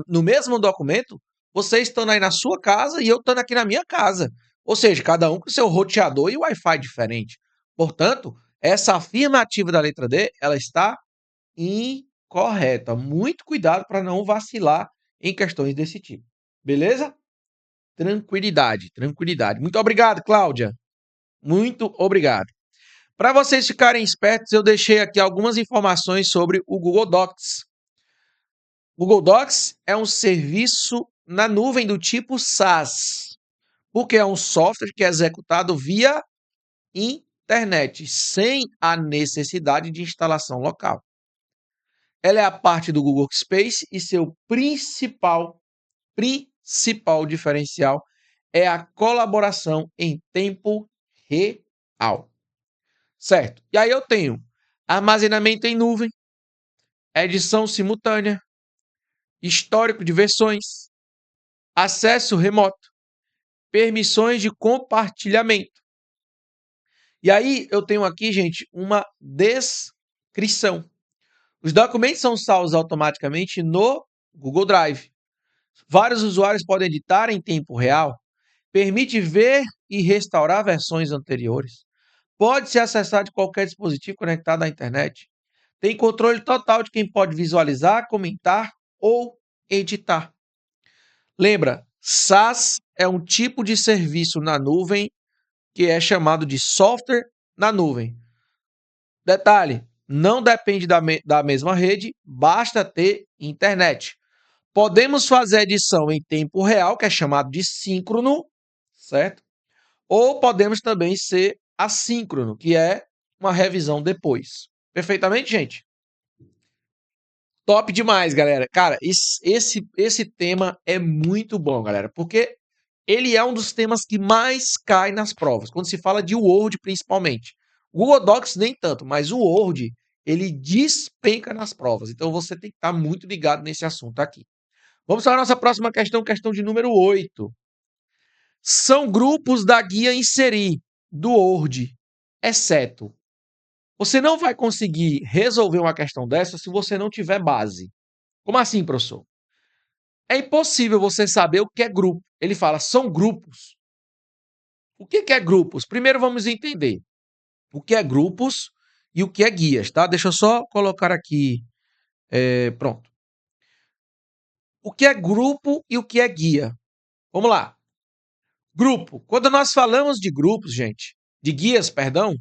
no mesmo documento. Vocês estão aí na sua casa e eu estando aqui na minha casa. Ou seja, cada um com seu roteador e Wi-Fi diferente. Portanto, essa afirmativa da letra D, ela está incorreta. Muito cuidado para não vacilar em questões desse tipo. Beleza? Tranquilidade, tranquilidade. Muito obrigado, Cláudia. Muito obrigado. Para vocês ficarem espertos, eu deixei aqui algumas informações sobre o Google Docs. O Google Docs é um serviço na nuvem do tipo SaaS, porque é um software que é executado via internet, sem a necessidade de instalação local. Ela é a parte do Google Workspace e seu principal diferencial é a colaboração em tempo real. Certo? E aí eu tenho armazenamento em nuvem, edição simultânea, histórico de versões, acesso remoto, permissões de compartilhamento. E aí eu tenho aqui, gente, uma descrição. Os documentos são salvos automaticamente no Google Drive. Vários usuários podem editar em tempo real, permite ver e restaurar versões anteriores, pode ser acessado de qualquer dispositivo conectado à internet, tem controle total de quem pode visualizar, comentar ou editar. Lembra, SaaS é um tipo de serviço na nuvem que é chamado de software na nuvem. Detalhe, não depende da mesma rede, basta ter internet. Podemos fazer edição em tempo real, que é chamado de síncrono, certo? Ou podemos também ser assíncrono, que é uma revisão depois. Perfeitamente, gente? Top demais, galera. Cara, esse tema é muito bom, galera, porque ele é um dos temas que mais cai nas provas, quando se fala de Word principalmente. O Google Docs nem tanto, mas o Word, ele despenca nas provas. Então você tem que estar muito ligado nesse assunto aqui. Vamos para a nossa próxima questão, questão de número 8. São grupos da guia inserir do Word, exceto. Você não vai conseguir resolver uma questão dessa se você não tiver base. Como assim, professor? É impossível você saber o que é grupo. Ele fala, são grupos. O que é grupos? Primeiro vamos entender o que é grupos e o que é guias, tá? Deixa eu só colocar aqui, pronto. O que é grupo e o que é guia? Vamos lá. Grupo. Quando nós falamos de grupos, gente, de guias, perdão,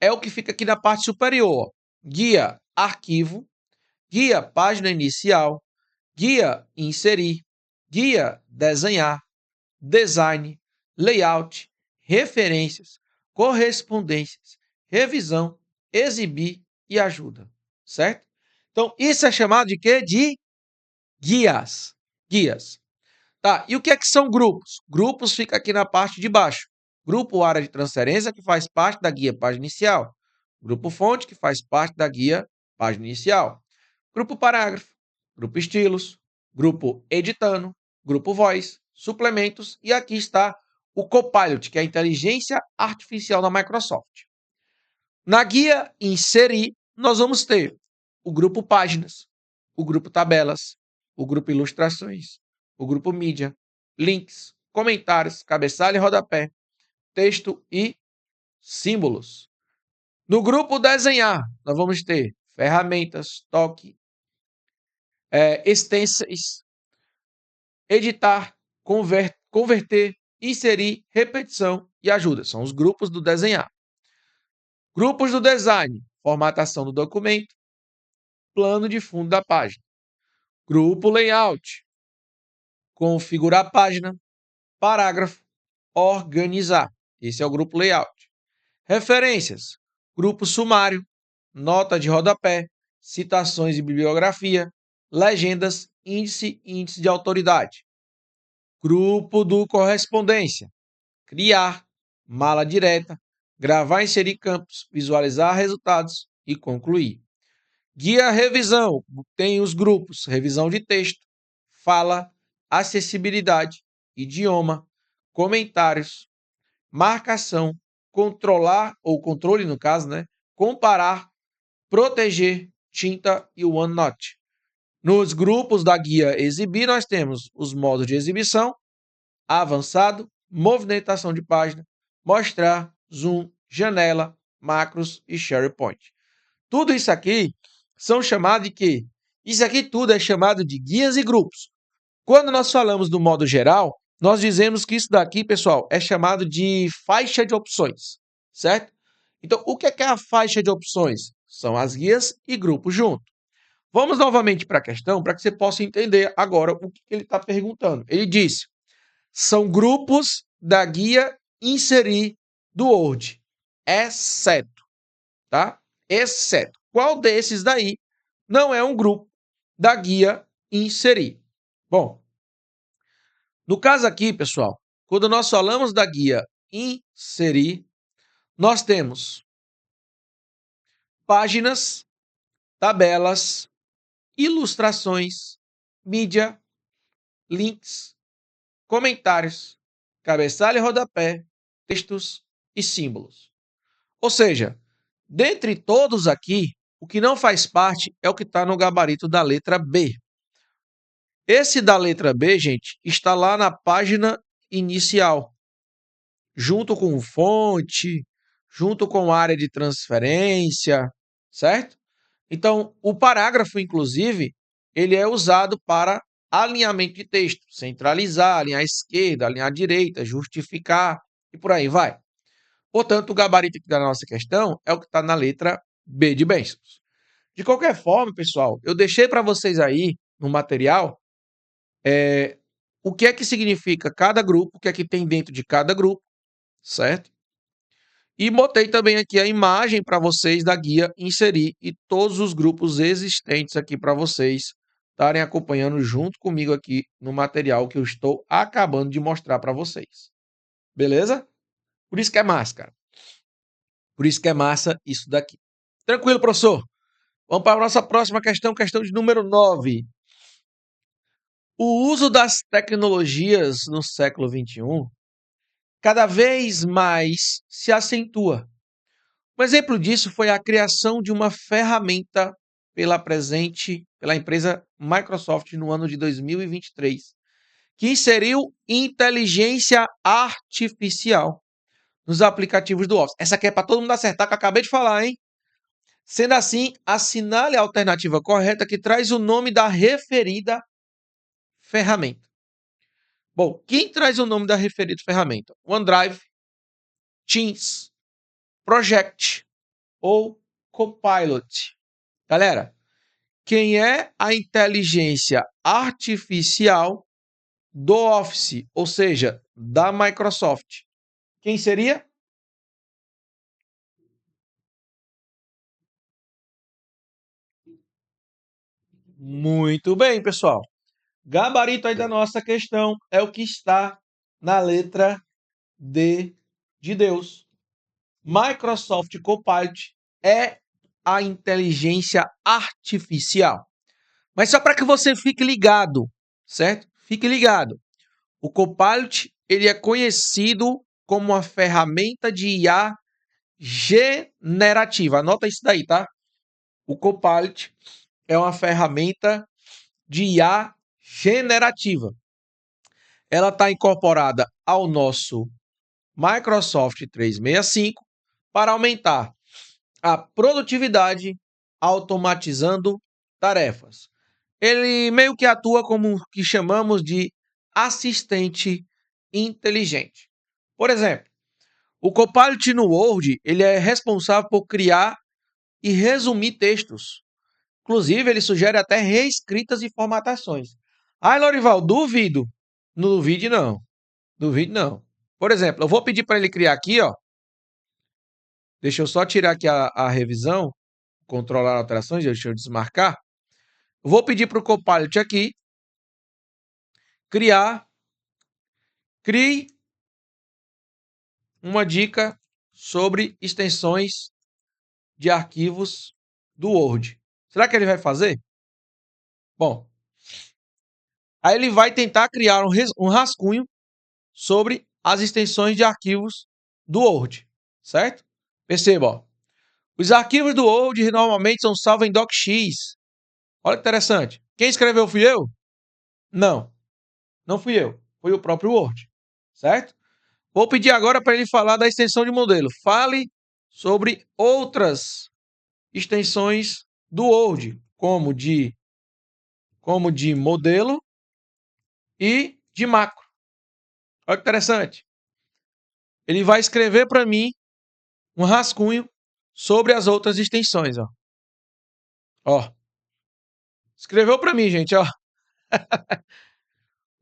é o que fica aqui na parte superior. Guia, arquivo, guia, página inicial, guia, inserir, guia, desenhar, design, layout, referências, correspondências, revisão, exibir e ajuda, certo? Então, isso é chamado de quê? De guias. Guias. Tá, e o que é que são grupos? Grupos fica aqui na parte de baixo. Grupo área de transferência, que faz parte da guia página inicial. Grupo fonte, que faz parte da guia página inicial. Grupo parágrafo, grupo estilos, grupo editando, grupo voz, suplementos e aqui está o Copilot, que é a inteligência artificial da Microsoft. Na guia inserir, nós vamos ter o grupo páginas, o grupo tabelas, o grupo ilustrações, o grupo mídia, links, comentários, cabeçalho e rodapé, texto e símbolos. No grupo desenhar, nós vamos ter ferramentas, toque, extensões, editar, converter, inserir, repetição e ajuda. São os grupos do desenhar. Grupos do design, formatação do documento, plano de fundo da página. Grupo layout, configurar a página, parágrafo, organizar. Esse é o grupo layout. Referências, grupo sumário, nota de rodapé, citações e bibliografia, legendas, índice de autoridade. Grupo do correspondência, criar, mala direta, gravar e inserir campos, visualizar resultados e concluir. Guia revisão, tem os grupos, revisão de texto, fala, acessibilidade, idioma, comentários, marcação, controlar, ou controle no caso, né? Comparar, proteger, tinta e o OneNote. Nos grupos da guia exibir, nós temos os modos de exibição, avançado, movimentação de página, mostrar, zoom, janela, macros e SharePoint. Tudo isso aqui são chamados de quê? Isso aqui tudo é chamado de guias e grupos. Quando nós falamos do modo geral, nós dizemos que isso daqui, pessoal, é chamado de faixa de opções, certo? Então, o que é a faixa de opções? São as guias e grupos junto. Vamos novamente para a questão para que você possa entender agora o que ele está perguntando. Ele disse: são grupos da guia inserir do Word, exceto, tá? Exceto. Qual desses daí não é um grupo da guia inserir? Bom, no caso aqui, pessoal, quando nós falamos da guia inserir, nós temos páginas, tabelas, ilustrações, mídia, links, comentários, cabeçalho e rodapé, textos e símbolos. Ou seja, dentre todos aqui, o que não faz parte é o que está no gabarito da letra B. Esse da letra B, gente, está lá na página inicial, junto com fonte, junto com área de transferência, certo? Então, o parágrafo, inclusive, ele é usado para alinhamento de texto, centralizar, alinhar à esquerda, alinhar à direita, justificar e por aí vai. Portanto, o gabarito da nossa questão é o que está na letra B de bênçãos. De qualquer forma, pessoal, eu deixei para vocês aí no material o que é que significa cada grupo, o que é que tem dentro de cada grupo, certo? E botei também aqui a imagem para vocês da guia inserir e todos os grupos existentes aqui para vocês estarem acompanhando junto comigo aqui no material que eu estou acabando de mostrar para vocês. Beleza? Por isso que é massa, cara. Por isso que é massa isso daqui. Tranquilo, professor? Vamos para a nossa próxima questão, questão de número 9. O uso das tecnologias no século XXI cada vez mais se acentua. Um exemplo disso foi a criação de uma ferramenta pela empresa Microsoft no ano de 2023, que inseriu inteligência artificial nos aplicativos do Office. Essa aqui é para todo mundo acertar, que eu acabei de falar, hein? Sendo assim, assinale a alternativa correta que traz o nome da referida ferramenta. Bom, quem traz o nome da referida ferramenta? OneDrive, Teams, Project ou Copilot? Galera, quem é a inteligência artificial do Office, ou seja, da Microsoft? Quem seria? Muito bem, pessoal. Gabarito aí da nossa questão é o que está na letra D de Deus. Microsoft Copilot é a inteligência artificial. Mas só para que você fique ligado, certo? Fique ligado. O Copilot, ele é conhecido como uma ferramenta de IA generativa. Anota isso daí, tá? O Copilot é uma ferramenta de IA generativa. Ela está incorporada ao nosso Microsoft 365 para aumentar a produtividade automatizando tarefas. Ele meio que atua como o que chamamos de assistente inteligente. Por exemplo, o Copilot no Word, ele é responsável por criar e resumir textos. Inclusive, ele sugere até reescritas e formatações. Ai, Lorival, duvido. Não duvide, não. Duvide, não. Por exemplo, eu vou pedir para ele criar aqui, ó. Deixa eu só tirar aqui a revisão, controlar alterações, deixa eu desmarcar. Eu vou pedir para o Copilot aqui crie uma dica sobre extensões de arquivos do Word. Será que ele vai fazer? Bom, aí ele vai tentar criar um rascunho sobre as extensões de arquivos do Word, certo? Perceba, ó. Os arquivos do Word normalmente são salvos em docx. Olha que interessante. Quem escreveu fui eu? Não, não fui eu. Foi o próprio Word, certo? Vou pedir agora para ele falar da extensão de modelo. Fale sobre outras extensões do Word como de modelo e de macro. Olha que interessante. Ele vai escrever para mim um rascunho sobre as outras extensões, ó. Ó. Escreveu para mim, gente, ó.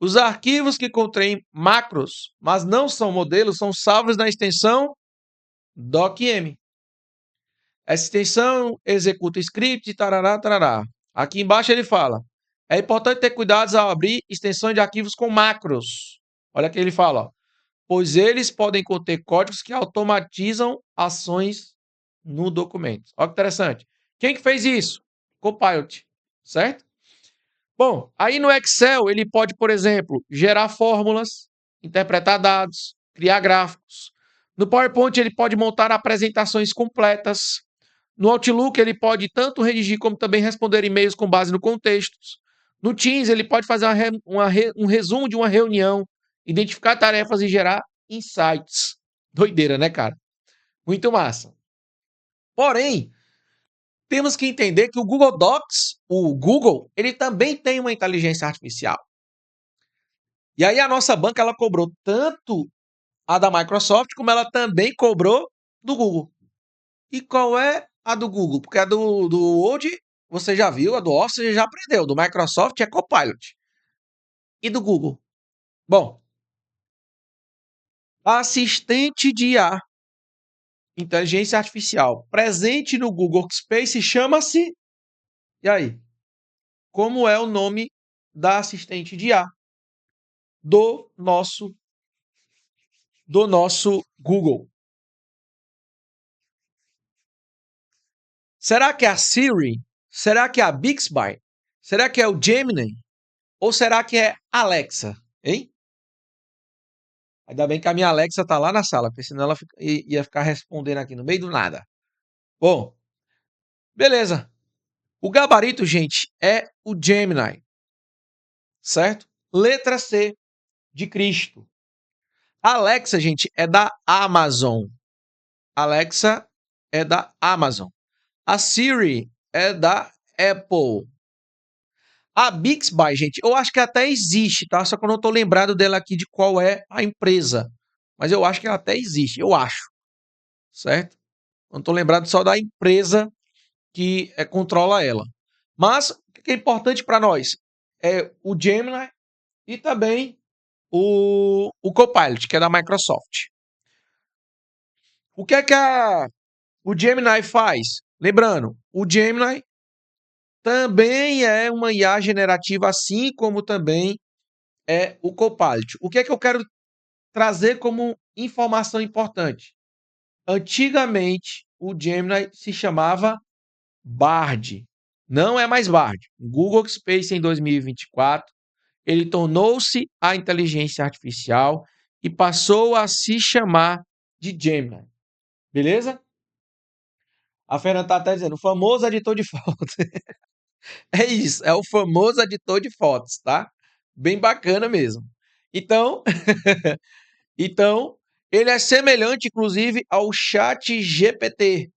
Os arquivos que contêm macros, mas não são modelos, são salvos na extensão docm. Essa extensão executa script, tarará, tarará. Aqui embaixo ele fala: é importante ter cuidado ao abrir extensões de arquivos com macros. Olha que ele fala, ó, pois eles podem conter códigos que automatizam ações no documento. Olha que interessante. Quem que fez isso? Copilot, certo? Bom, aí no Excel ele pode, por exemplo, gerar fórmulas, interpretar dados, criar gráficos. No PowerPoint ele pode montar apresentações completas. No Outlook ele pode tanto redigir como também responder e-mails com base no contexto. No Teams ele pode fazer um resumo de uma reunião, identificar tarefas e gerar insights. Doideira, né, cara? Muito massa. Porém, temos que entender que o Google Docs, o Google, ele também tem uma inteligência artificial. E aí a nossa banca ela cobrou tanto a da Microsoft como ela também cobrou do Google. E qual é a do Google? Porque a do Word você já viu, a do Office você já aprendeu, do Microsoft é Copilot. E do Google? Bom, assistente de IA, inteligência artificial, presente no Google Workspace chama-se. E aí? Como é o nome da assistente de IA do nosso Google? Será que é a Siri? Será que é a Bixby? Será que é o Gemini? Ou será que é Alexa? Hein? Ainda bem que a minha Alexa tá lá na sala, porque senão ela ia ficar respondendo aqui no meio do nada. Bom, beleza. O gabarito, gente, é o Gemini, certo? Letra C de Cristo. A Alexa, gente, é da Amazon. Alexa é da Amazon. A Siri é da Apple. A Bixby, gente, eu acho que até existe, tá? Só que eu não tô lembrado dela aqui de qual é a empresa. Mas eu acho que ela até existe, eu acho. Certo? Não tô lembrado só da empresa que controla ela. Mas o que é importante para nós é o Gemini e também o Copilot, que é da Microsoft. O que é que o Gemini faz? Lembrando, o Gemini também é uma IA generativa, assim como também é o Copilot. O que é que eu quero trazer como informação importante? Antigamente, o Gemini se chamava Bard. Não é mais Bard. O Google Workspace em 2024, ele tornou-se a inteligência artificial e passou a se chamar de Gemini. Beleza? A Fernanda está até dizendo, o famoso editor de fotos. É isso, é o famoso editor de fotos, tá? Bem bacana mesmo. Então, então ele é semelhante, inclusive, ao Chat GPT,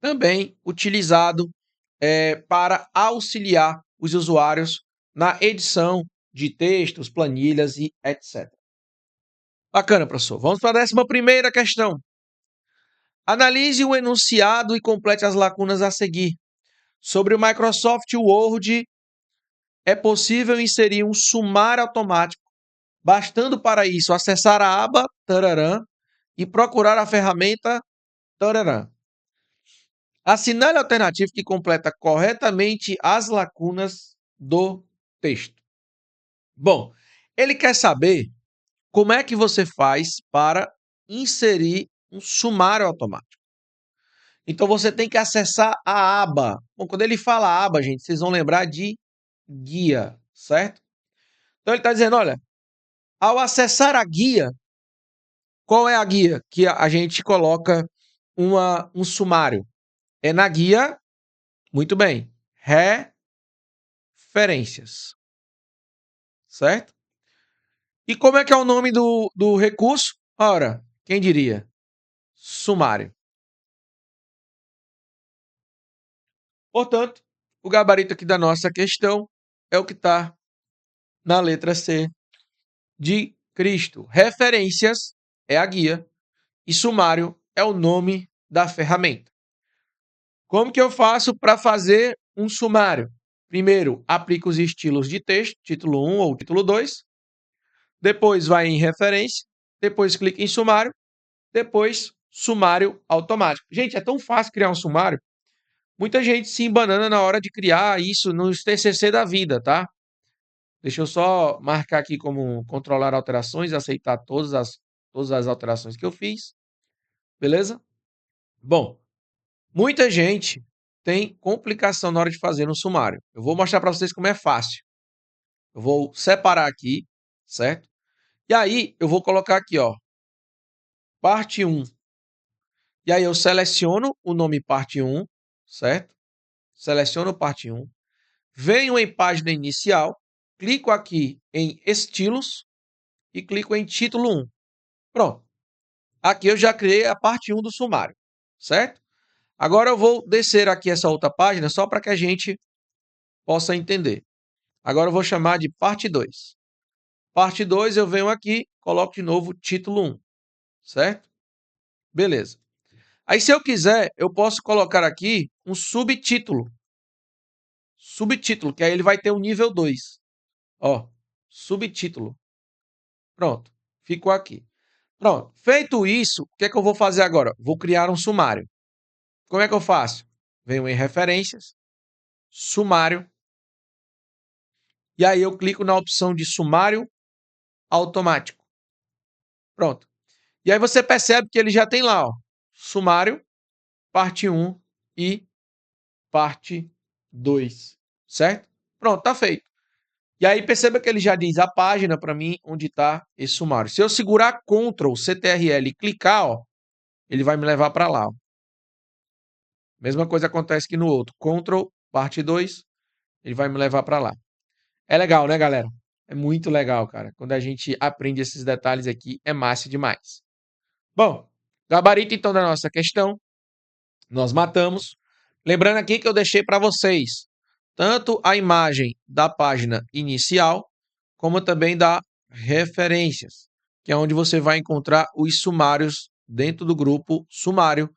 também utilizado para auxiliar os usuários na edição de textos, planilhas e etc. Bacana, professor. Vamos para a 11ª questão. Analise o enunciado e complete as lacunas a seguir. Sobre o Microsoft Word, é possível inserir um sumário automático, bastando para isso acessar a aba tararã, e procurar a ferramenta tararã. Assinale a alternativa que completa corretamente as lacunas do texto. Bom, ele quer saber como é que você faz para inserir um sumário automático. Então você tem que acessar a aba. Bom, quando ele fala aba, gente, vocês vão lembrar de guia, certo? Então ele está dizendo, olha, ao acessar a guia, qual é a guia que a gente coloca um sumário? É na guia, muito bem, referências, certo? E como é que é o nome do recurso? Ora, quem diria? Sumário. Portanto, o gabarito aqui da nossa questão é o que está na letra C de Cristo. Referências é a guia e sumário é o nome da ferramenta. Como que eu faço para fazer um sumário? Primeiro, aplico os estilos de texto, título 1 ou título 2. Depois vai em referência. Depois clica em sumário. Depois, sumário automático. Gente, é tão fácil criar um sumário. Muita gente se embanana na hora de criar isso nos TCC da vida, tá? Deixa eu só marcar aqui como controlar alterações, aceitar todas as alterações que eu fiz. Beleza? Bom, muita gente tem complicação na hora de fazer um sumário. Eu vou mostrar para vocês como é fácil. Eu vou separar aqui, certo? E aí eu vou colocar aqui, ó, parte 1. E aí eu seleciono o nome parte 1, certo? Seleciono parte 1. Venho em página inicial, clico aqui em estilos e clico em título 1. Pronto. Aqui eu já criei a parte 1 do sumário, certo? Agora eu vou descer aqui essa outra página só para que a gente possa entender. Agora eu vou chamar de parte 2. Parte 2 eu venho aqui, coloco de novo título 1, certo? Beleza. Aí se eu quiser, eu posso colocar aqui um subtítulo. Subtítulo, que aí ele vai ter o nível 2. Ó, subtítulo. Pronto, ficou aqui. Pronto, feito isso, o que é que eu vou fazer agora? Vou criar um sumário. Como é que eu faço? Venho em referências, sumário, e aí eu clico na opção de sumário automático. Pronto. E aí você percebe que ele já tem lá, ó, sumário, parte 1 e parte 2, certo? Pronto, tá feito. E aí perceba que ele já diz a página para mim onde está esse sumário. Se eu segurar Ctrl, CTRL e clicar, ó, ele vai me levar para lá. Ó. Mesma coisa acontece aqui no outro. Ctrl, parte 2, ele vai me levar para lá. É legal, né, galera? É muito legal, cara. Quando a gente aprende esses detalhes aqui, é massa demais. Bom, gabarito então da nossa questão. Nós matamos. Lembrando aqui que eu deixei para vocês tanto a imagem da página inicial, como também da referências, que é onde você vai encontrar os sumários dentro do grupo sumário.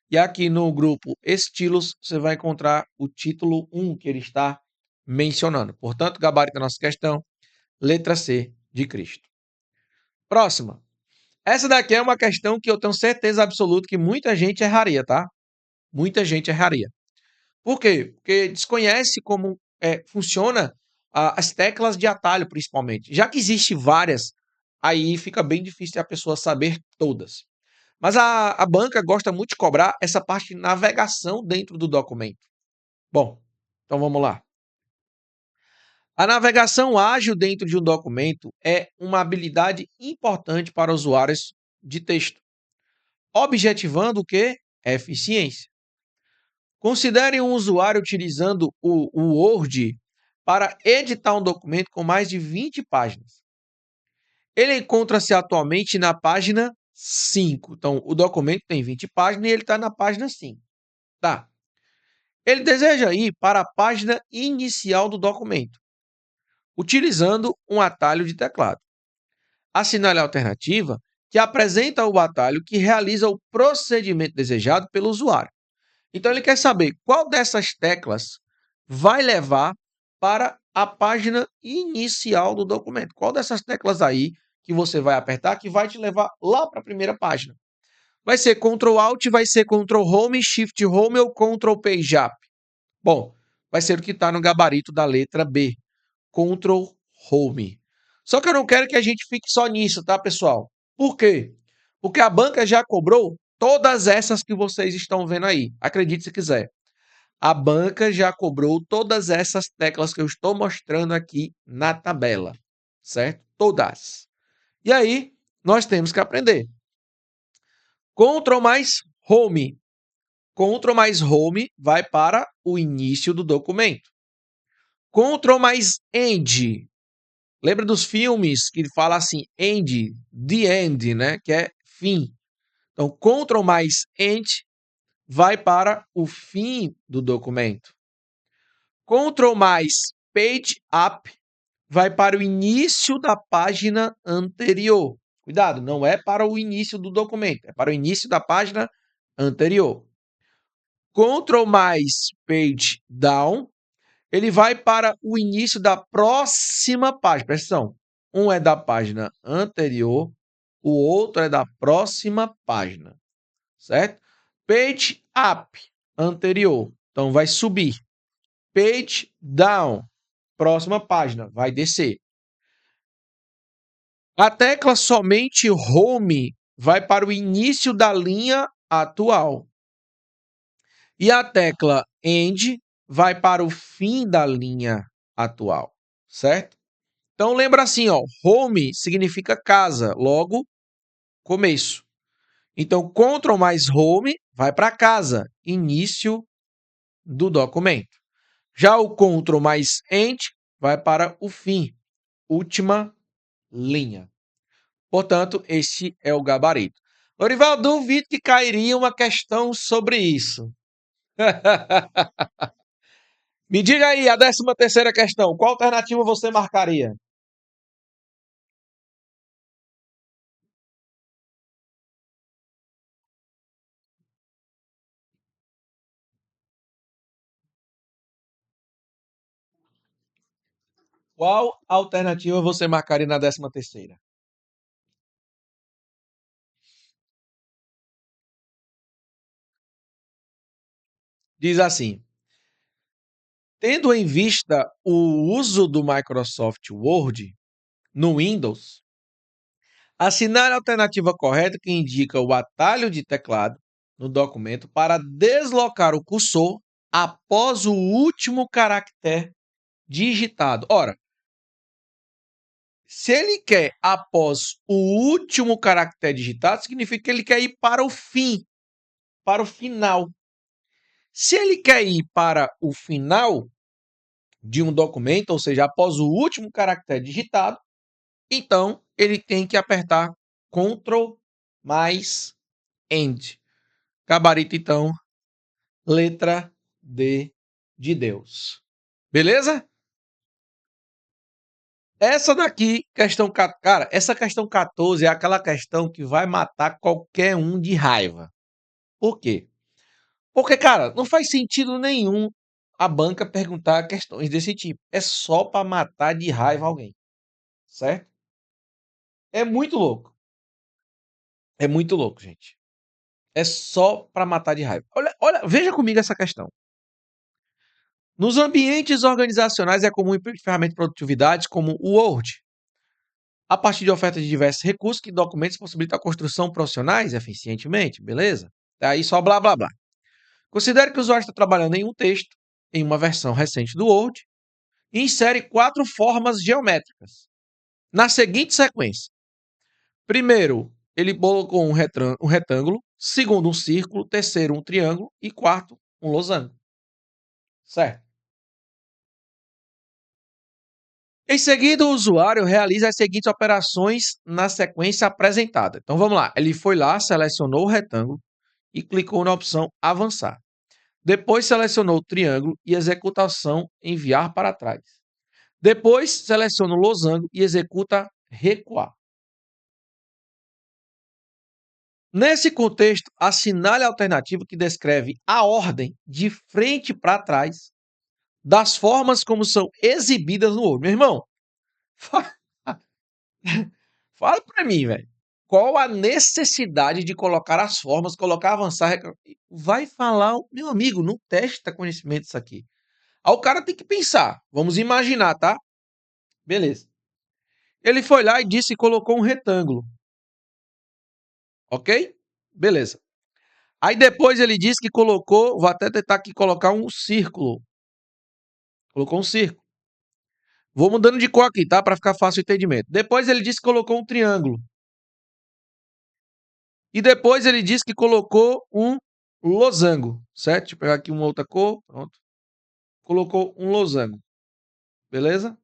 E aqui no grupo estilos, você vai encontrar o título 1 que ele está mencionando. Portanto, gabarito da nossa questão, letra C de Cristo. Próxima. Essa daqui é uma questão que eu tenho certeza absoluta que muita gente erraria, tá? Muita gente erraria. Por quê? Porque desconhece como funciona as teclas de atalho, principalmente. Já que existe várias, aí fica bem difícil a pessoa saber todas. Mas a banca gosta muito de cobrar essa parte de navegação dentro do documento. Bom, então vamos lá. A navegação ágil dentro de um documento é uma habilidade importante para usuários de texto, objetivando o quê? Eficiência. Considere um usuário utilizando o Word para editar um documento com mais de 20 páginas. Ele encontra-se atualmente na página 5. Então, o documento tem 20 páginas e ele está na página 5. Tá. Ele deseja ir para a página inicial do documento, utilizando um atalho de teclado. Assinale a alternativa que apresenta o atalho que realiza o procedimento desejado pelo usuário. Então, ele quer saber qual dessas teclas vai levar para a página inicial do documento. Qual dessas teclas aí que você vai apertar que vai te levar lá para a primeira página? Vai ser Ctrl Alt, vai ser Ctrl Home, Shift Home ou Ctrl Page Up? Bom, vai ser o que está no gabarito da letra B. Ctrl Home. Só que eu não quero que a gente fique só nisso, tá, pessoal? Por quê? Porque a banca já cobrou todas essas que vocês estão vendo aí. Acredite se quiser. A banca já cobrou todas essas teclas que eu estou mostrando aqui na tabela, certo? Todas. E aí, nós temos que aprender. Ctrl mais Home. Ctrl mais Home vai para o início do documento. Ctrl mais End. Lembra dos filmes que fala assim, end, the end, né? Que é fim. Então, Ctrl mais End vai para o fim do documento. Ctrl mais Page Up vai para o início da página anterior. Cuidado, não é para o início do documento, é para o início da página anterior. Ctrl mais Page Down, ele vai para o início da próxima página. Presta atenção. Um é da página anterior, o outro é da próxima página, certo? Page Up, anterior, então vai subir. Page Down, próxima página, vai descer. A tecla somente Home vai para o início da linha atual. E a tecla End vai para o fim da linha atual, certo? Então lembra assim, ó, Home significa casa, logo começo. Então Ctrl mais Home vai para casa, início do documento. Já o Ctrl mais End vai para o fim, última linha. Portanto, este é o gabarito. Lorival, duvido que cairia uma questão sobre isso. Me diga aí, a 13ª questão. Qual alternativa você marcaria? Qual alternativa você marcaria na 13ª? Diz assim: tendo em vista o uso do Microsoft Word no Windows, assinale a alternativa correta que indica o atalho de teclado no documento para deslocar o cursor após o último caractere digitado. Ora, se ele quer após o último caractere digitado, significa que ele quer ir para o fim, para o final. Se ele quer ir para o final de um documento, ou seja, após o último caractere digitado, então ele tem que apertar Ctrl mais End. Gabarito, então, letra D de Deus. Beleza? Essa daqui, questão... Cara, essa questão 14 é aquela questão que vai matar qualquer um de raiva. Por quê? Porque, cara, não faz sentido nenhum a banca perguntar questões desse tipo. É só para matar de raiva alguém. Certo? É muito louco. É muito louco, gente. É só para matar de raiva. Olha, veja comigo essa questão. Nos ambientes organizacionais é comum emprego de ferramentas de produtividade como o Word, a partir de ofertas de diversos recursos que documentos possibilitam a construção profissionais eficientemente, beleza? Aí só blá blá blá. Considere que o usuário está trabalhando em um texto, em uma versão recente do Word, e insere 4 formas geométricas, na seguinte sequência. Primeiro, ele colocou um retângulo, segundo, um círculo, terceiro, um triângulo e quarto, um losango. Certo? Em seguida, o usuário realiza as seguintes operações na sequência apresentada. Então vamos lá. Ele foi lá, selecionou o retângulo e clicou na opção avançar. Depois selecionou o triângulo e executa a ação enviar para trás. Depois seleciona o losango e executa recuar. Nesse contexto, assinale a alternativa que descreve a ordem de frente para trás das formas como são exibidas no Word. Meu irmão, fala para mim, velho. Qual a necessidade de colocar as formas, colocar avançar? Vai falar, meu amigo, não testa conhecimento isso aqui. Aí o cara tem que pensar. Vamos imaginar, tá? Beleza. Ele foi lá e disse e colocou um retângulo. Ok? Beleza. Aí depois ele disse que colocou, vou até tentar aqui colocar um círculo. Colocou um círculo. Vou mudando de cor aqui, tá? Para ficar fácil o entendimento. Depois ele disse que colocou um triângulo. E depois ele disse que colocou um losango, certo? Deixa eu pegar aqui uma outra cor. Pronto. Colocou um losango. Beleza?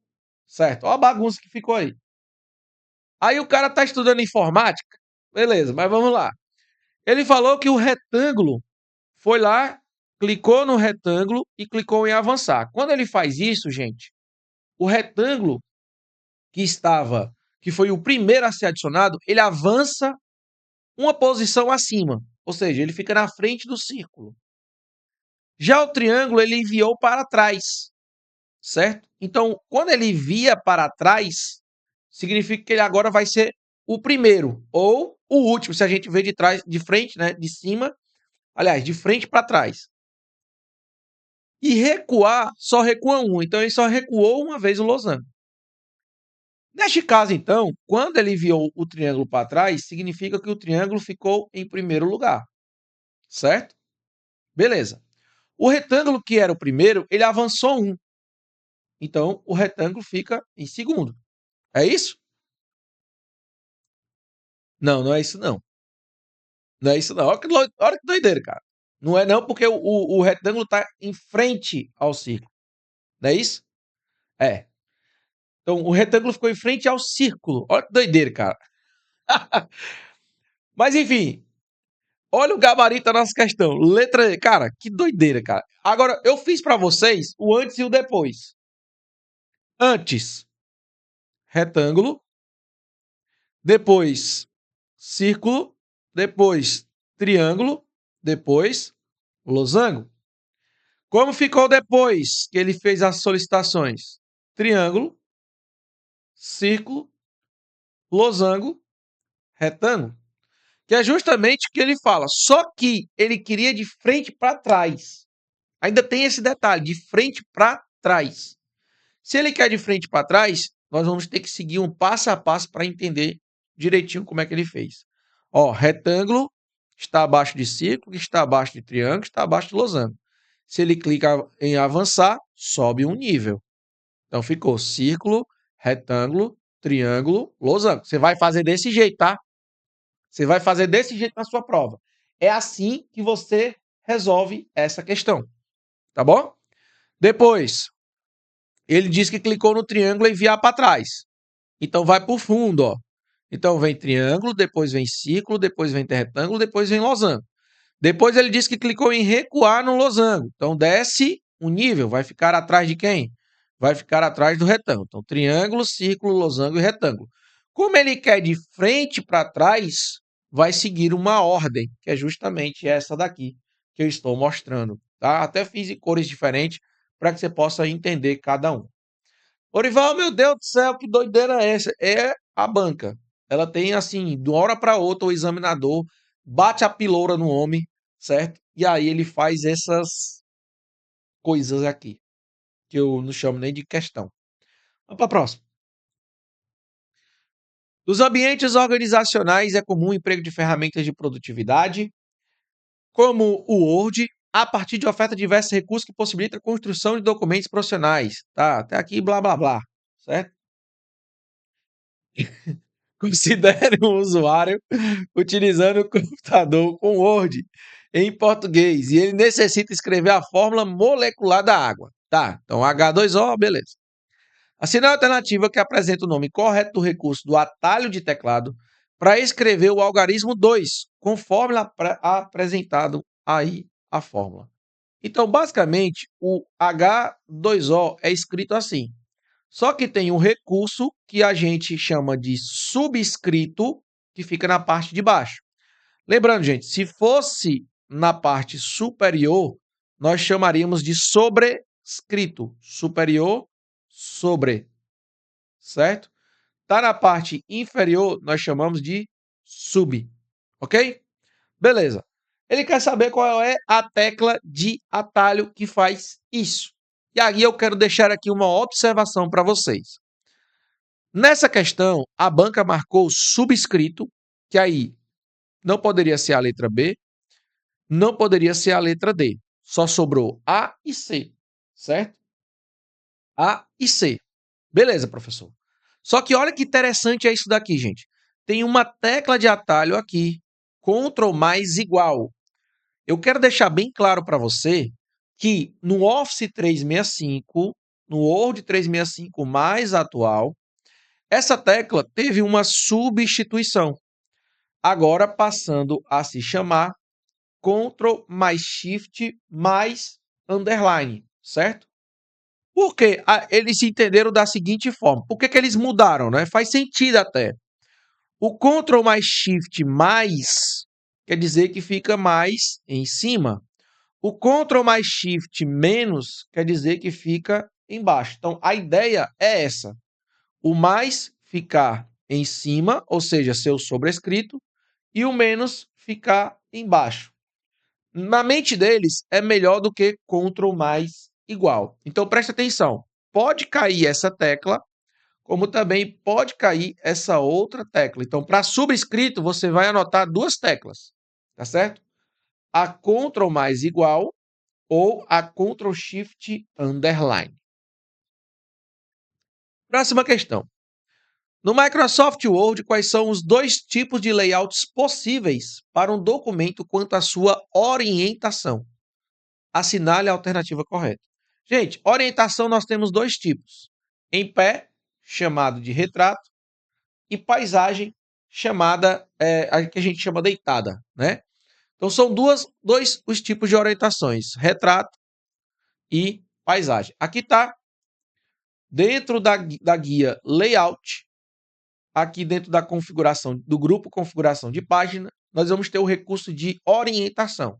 Certo. Olha a bagunça que ficou aí. Aí o cara tá estudando informática. Beleza, mas vamos lá. Ele falou que o retângulo foi lá clicou no retângulo e clicou em avançar. Quando ele faz isso, gente, o retângulo que foi o primeiro a ser adicionado, ele avança uma posição acima, ou seja, ele fica na frente do círculo. Já o triângulo, ele enviou para trás, certo? Então, quando ele via para trás, significa que ele agora vai ser o primeiro ou o último, se a gente vê de trás, de frente, né, de cima, aliás, de frente para trás. E recuar, só recua um, então ele só recuou uma vez o losango. Neste caso, então, quando ele enviou o triângulo para trás, significa que o triângulo ficou em primeiro lugar, certo? Beleza. O retângulo, que era o primeiro, ele avançou um. Então, o retângulo fica em segundo. É isso? Não, não é isso não. Não é isso não. Olha que doideira, cara. Não é não, porque o retângulo está em frente ao círculo. Não é isso? É. Então, o retângulo ficou em frente ao círculo. Olha que doideira, cara. Mas, enfim, olha o gabarito da nossa questão. Letra E. Cara, que doideira, cara. Agora, eu fiz para vocês o antes e o depois. Antes, retângulo. Depois, círculo. Depois, triângulo. Depois, losango. Como ficou depois que ele fez as solicitações? Triângulo, círculo, losango, retângulo. Que é justamente o que ele fala. Só que ele queria de frente para trás. Ainda tem esse detalhe, de frente para trás. Se ele quer de frente para trás, nós vamos ter que seguir um passo a passo para entender direitinho como é que ele fez. Ó, retângulo está abaixo de círculo, está abaixo de triângulo, está abaixo de losango. Se ele clica em avançar, sobe um nível. Então ficou círculo, retângulo, triângulo, losango. Você vai fazer desse jeito, tá? Você vai fazer desse jeito na sua prova. É assim que você resolve essa questão. Tá bom? Depois, ele diz que clicou no triângulo e enviar para trás. Então vai para o fundo, ó. Então vem triângulo, depois vem círculo, depois vem retângulo, depois vem losango. Depois ele diz que clicou em recuar no losango. Então desce um nível, vai ficar atrás de quem? Vai ficar atrás do retângulo. Então triângulo, círculo, losango e retângulo. Como ele quer de frente para trás, vai seguir uma ordem, que é justamente essa daqui que eu estou mostrando. Tá? Até fiz em cores diferentes para que você possa entender cada um. Orival, meu Deus do céu, que doideira é essa? É a banca. Ela tem assim, de uma hora para outra, o examinador bate a piloura no homem, certo? E aí ele faz essas coisas aqui, que eu não chamo nem de questão. Vamos para a próxima. Nos ambientes organizacionais é comum o emprego de ferramentas de produtividade, como o Word, a partir de oferta de diversos recursos que possibilitam a construção de documentos profissionais. Tá, até aqui blá blá blá, certo? Considere um usuário utilizando o computador com Word em português e ele necessita escrever a fórmula molecular da água. Tá, então H2O, beleza. Assine a alternativa que apresenta o nome correto do recurso do atalho de teclado para escrever o algarismo 2, conforme apresentado aí a fórmula. Então, basicamente, o H2O é escrito assim. Só que tem um recurso que a gente chama de subscrito, que fica na parte de baixo. Lembrando, gente, se fosse na parte superior, nós chamaríamos de sobrescrito. Superior, sobre. Certo? Tá na parte inferior, nós chamamos de sub. Ok? Beleza. Ele quer saber qual é a tecla de atalho que faz isso. E aí eu quero deixar aqui uma observação para vocês. Nessa questão, a banca marcou subscrito, que aí não poderia ser a letra B, não poderia ser a letra D. Só sobrou A e C, certo? A e C. Beleza, professor. Só que olha que interessante é isso daqui, gente. Tem uma tecla de atalho aqui, Ctrl mais igual. Eu quero deixar bem claro para você que no Office 365, no Word 365 mais atual, essa tecla teve uma substituição, agora passando a se chamar Ctrl mais Shift mais underline, certo? Por quê? Eles se entenderam da seguinte forma. Por que eles mudaram, né? Faz sentido até. O Ctrl mais Shift mais quer dizer que fica mais em cima. O Ctrl mais Shift menos quer dizer que fica embaixo. Então, a ideia é essa. O mais ficar em cima, ou seja, ser o sobrescrito, e o menos ficar embaixo. Na mente deles, é melhor do que Ctrl mais igual. Então, presta atenção. Pode cair essa tecla, como também pode cair essa outra tecla. Então, para subscrito, você vai anotar duas teclas, tá certo? A Ctrl mais igual ou a Ctrl Shift underline. Próxima questão. No Microsoft Word, quais são os dois tipos de layouts possíveis para um documento quanto à sua orientação? Assinale a alternativa correta. Gente, orientação nós temos dois tipos. Em pé, chamado de retrato, e paisagem, chamada, a que a gente chama deitada, né? Então são dois os tipos de orientações, retrato e paisagem. Aqui está, dentro da guia Layout, aqui dentro da configuração, do grupo configuração de página, nós vamos ter o recurso de orientação.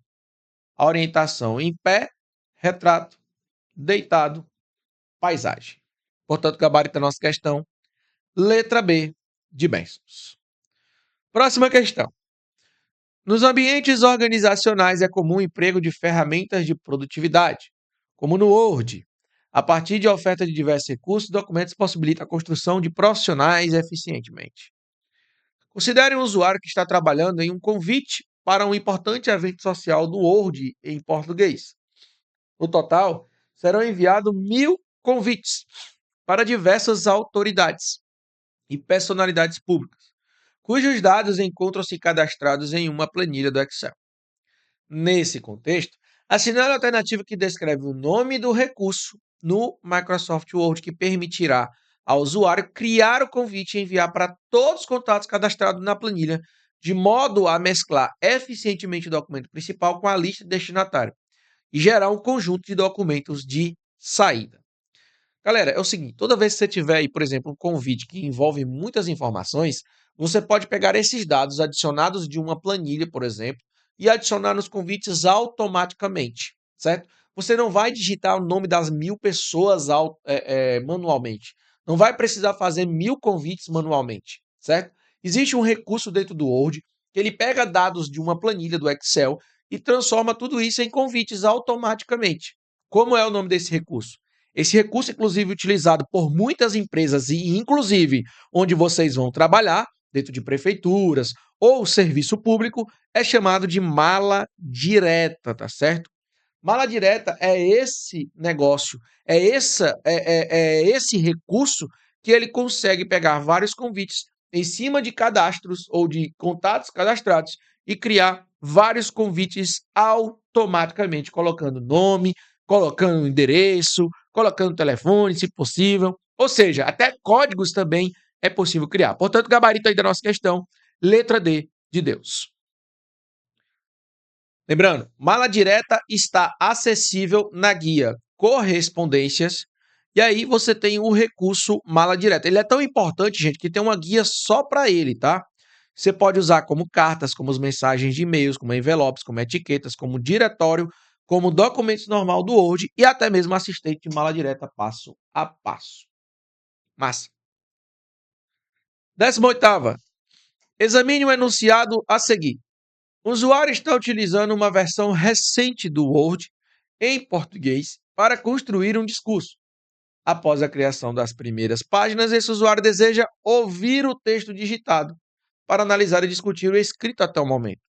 A orientação em pé, retrato, deitado, paisagem. Portanto, gabarito a nossa questão, letra B de bênçãos. Próxima questão. Nos ambientes organizacionais é comum o emprego de ferramentas de produtividade, como no Word. A partir de oferta de diversos recursos, documentos possibilitam a construção de profissionais eficientemente. Considere um usuário que está trabalhando em um convite para um importante evento social do Word em português. No total, serão enviados 1.000 convites para diversas autoridades e personalidades públicas, cujos dados encontram-se cadastrados em uma planilha do Excel. Nesse contexto, assinale a alternativa que descreve o nome do recurso no Microsoft Word que permitirá ao usuário criar o convite e enviar para todos os contatos cadastrados na planilha, de modo a mesclar eficientemente o documento principal com a lista de destinatário e gerar um conjunto de documentos de saída. Galera, é o seguinte, toda vez que você tiver aí, por exemplo, um convite que envolve muitas informações, você pode pegar esses dados adicionados de uma planilha, por exemplo, e adicionar nos convites automaticamente, certo? Você não vai digitar o nome das 1.000 pessoas manualmente. Não vai precisar fazer 1.000 convites manualmente, certo? Existe um recurso dentro do Word que ele pega dados de uma planilha do Excel e transforma tudo isso em convites automaticamente. Como é o nome desse recurso? Esse recurso, inclusive, utilizado por muitas empresas e, inclusive, onde vocês vão trabalhar, dentro de prefeituras ou serviço público, é chamado de mala direta, tá certo? Mala direta é esse negócio, é esse recurso que ele consegue pegar vários convites em cima de cadastros ou de contatos cadastrados e criar vários convites automaticamente, colocando nome, colocando endereço, colocando telefone, se possível. Ou seja, até códigos também é possível criar. Portanto, gabarito aí da nossa questão, letra D de Deus. Lembrando, mala direta está acessível na guia Correspondências. E aí você tem o recurso mala direta. Ele é tão importante, gente, que tem uma guia só para ele, tá? Você pode usar como cartas, como as mensagens de e-mails, como envelopes, como etiquetas, como diretório, como documentos normal do Word e até mesmo assistente de mala direta passo a passo. Massa. 18ª. Examine o enunciado a seguir. O usuário está utilizando uma versão recente do Word em português para construir um discurso. Após a criação das primeiras páginas, esse usuário deseja ouvir o texto digitado para analisar e discutir o escrito até o momento.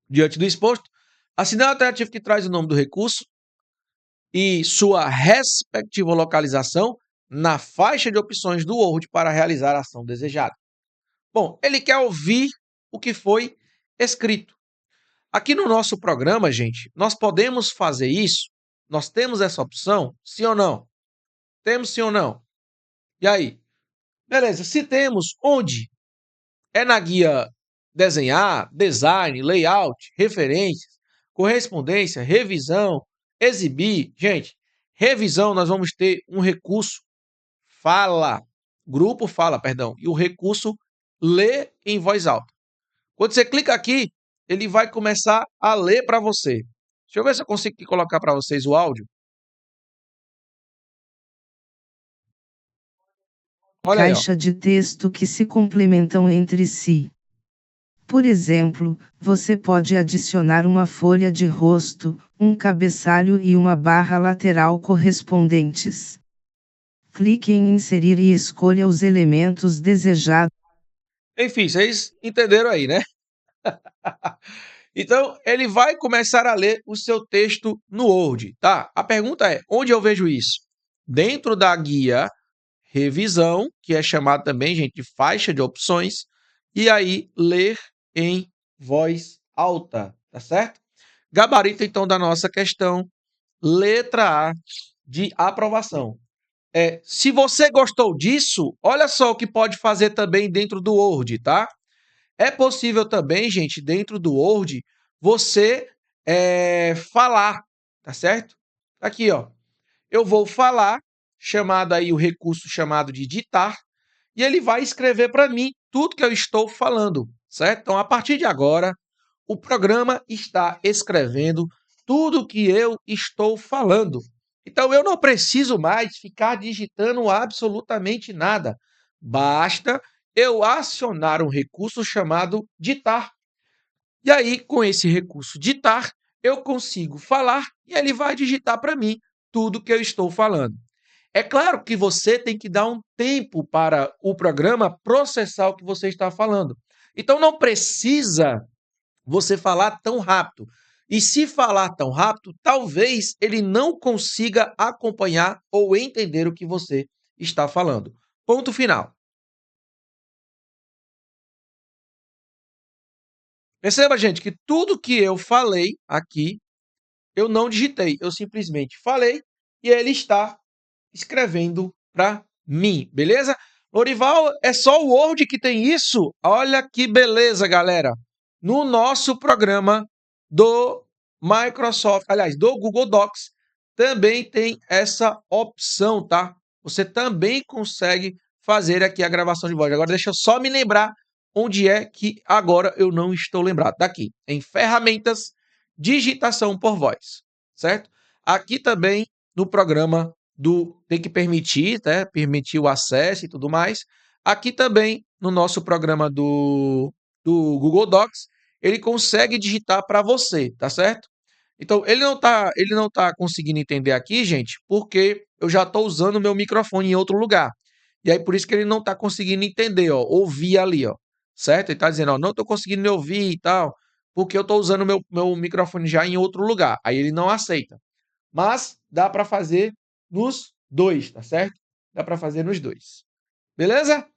Diante do exposto, assinale a alternativa que traz o nome do recurso e sua respectiva localização na faixa de opções do Word para realizar a ação desejada. Bom, ele quer ouvir o que foi escrito. Aqui no nosso programa, gente, nós podemos fazer isso? Nós temos essa opção? Sim ou não? Temos sim ou não? E aí? Beleza, se temos, onde? É na guia desenhar, design, layout, referências. correspondência, revisão, exibir. Gente, revisão nós vamos ter um recurso fala, grupo fala, perdão, e o recurso lê em voz alta. Quando você clica aqui, ele vai começar a ler para você. Deixa eu ver se eu consigo colocar para vocês o áudio. Olha aí, ó. Caixa de texto que se complementam entre si. Por exemplo, você pode adicionar uma folha de rosto, um cabeçalho e uma barra lateral correspondentes. Clique em inserir e escolha os elementos desejados. Enfim, vocês entenderam aí, né? Então, ele vai começar a ler o seu texto no Word, tá? A pergunta é, onde eu vejo isso? Dentro da guia revisão, que é chamado também, gente, de faixa de opções, e aí ler em voz alta, tá certo? Gabarito, então, da nossa questão, letra A de aprovação. Se você gostou disso, olha só o que pode fazer também dentro do Word, tá? É possível também, gente, dentro do Word, você falar, tá certo? Aqui, ó. Eu vou falar, chamado aí o recurso chamado de ditar, e ele vai escrever para mim tudo que eu estou falando, certo? Então, a partir de agora, o programa está escrevendo tudo que eu estou falando. Então, eu não preciso mais ficar digitando absolutamente nada. Basta eu acionar um recurso chamado ditar. E aí, com esse recurso ditar, eu consigo falar e ele vai digitar para mim tudo que eu estou falando. É claro que você tem que dar um tempo para o programa processar o que você está falando. Então não precisa você falar tão rápido. E se falar tão rápido, talvez ele não consiga acompanhar ou entender o que você está falando. Ponto final. Perceba, gente, que tudo que eu falei aqui, eu não digitei. Eu simplesmente falei e ele está escrevendo para mim, beleza? Lorival, é só o Word que tem isso? Olha que beleza, galera. No nosso programa do Microsoft, aliás, do Google Docs, também tem essa opção, tá? Você também consegue fazer aqui a gravação de voz. Agora deixa eu só me lembrar onde é que agora eu não estou lembrado. Daqui, em ferramentas, digitação por voz, certo? Aqui também no programa tem que permitir, né? Permitir o acesso e tudo mais. Aqui também, no nosso programa do Google Docs, ele consegue digitar para você, tá certo? Então, ele não tá conseguindo entender aqui, gente, porque eu já estou usando o meu microfone em outro lugar. E aí, por isso que ele não está conseguindo entender, ó, ouvir ali, ó, certo? Ele está dizendo, ó, não estou conseguindo me ouvir e tal, porque eu estou usando o meu microfone já em outro lugar. Aí ele não aceita. Mas dá para fazer nos dois, tá certo? Dá para fazer nos dois. Beleza?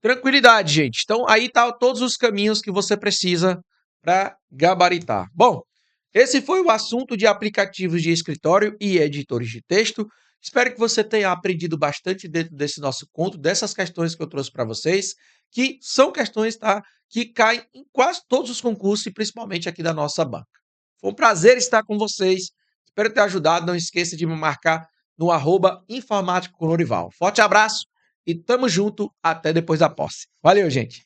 Tranquilidade, gente. Então aí tá todos os caminhos que você precisa para gabaritar. Bom, esse foi o assunto de aplicativos de escritório e editores de texto. Espero que você tenha aprendido bastante dentro desse nosso conto, dessas questões que eu trouxe para vocês, que são questões, tá, que caem em quase todos os concursos e principalmente aqui da nossa banca. Foi um prazer estar com vocês. Espero ter ajudado. Não esqueça de me marcar no @informático com Norival. Forte abraço e tamo junto até depois da posse. Valeu, gente!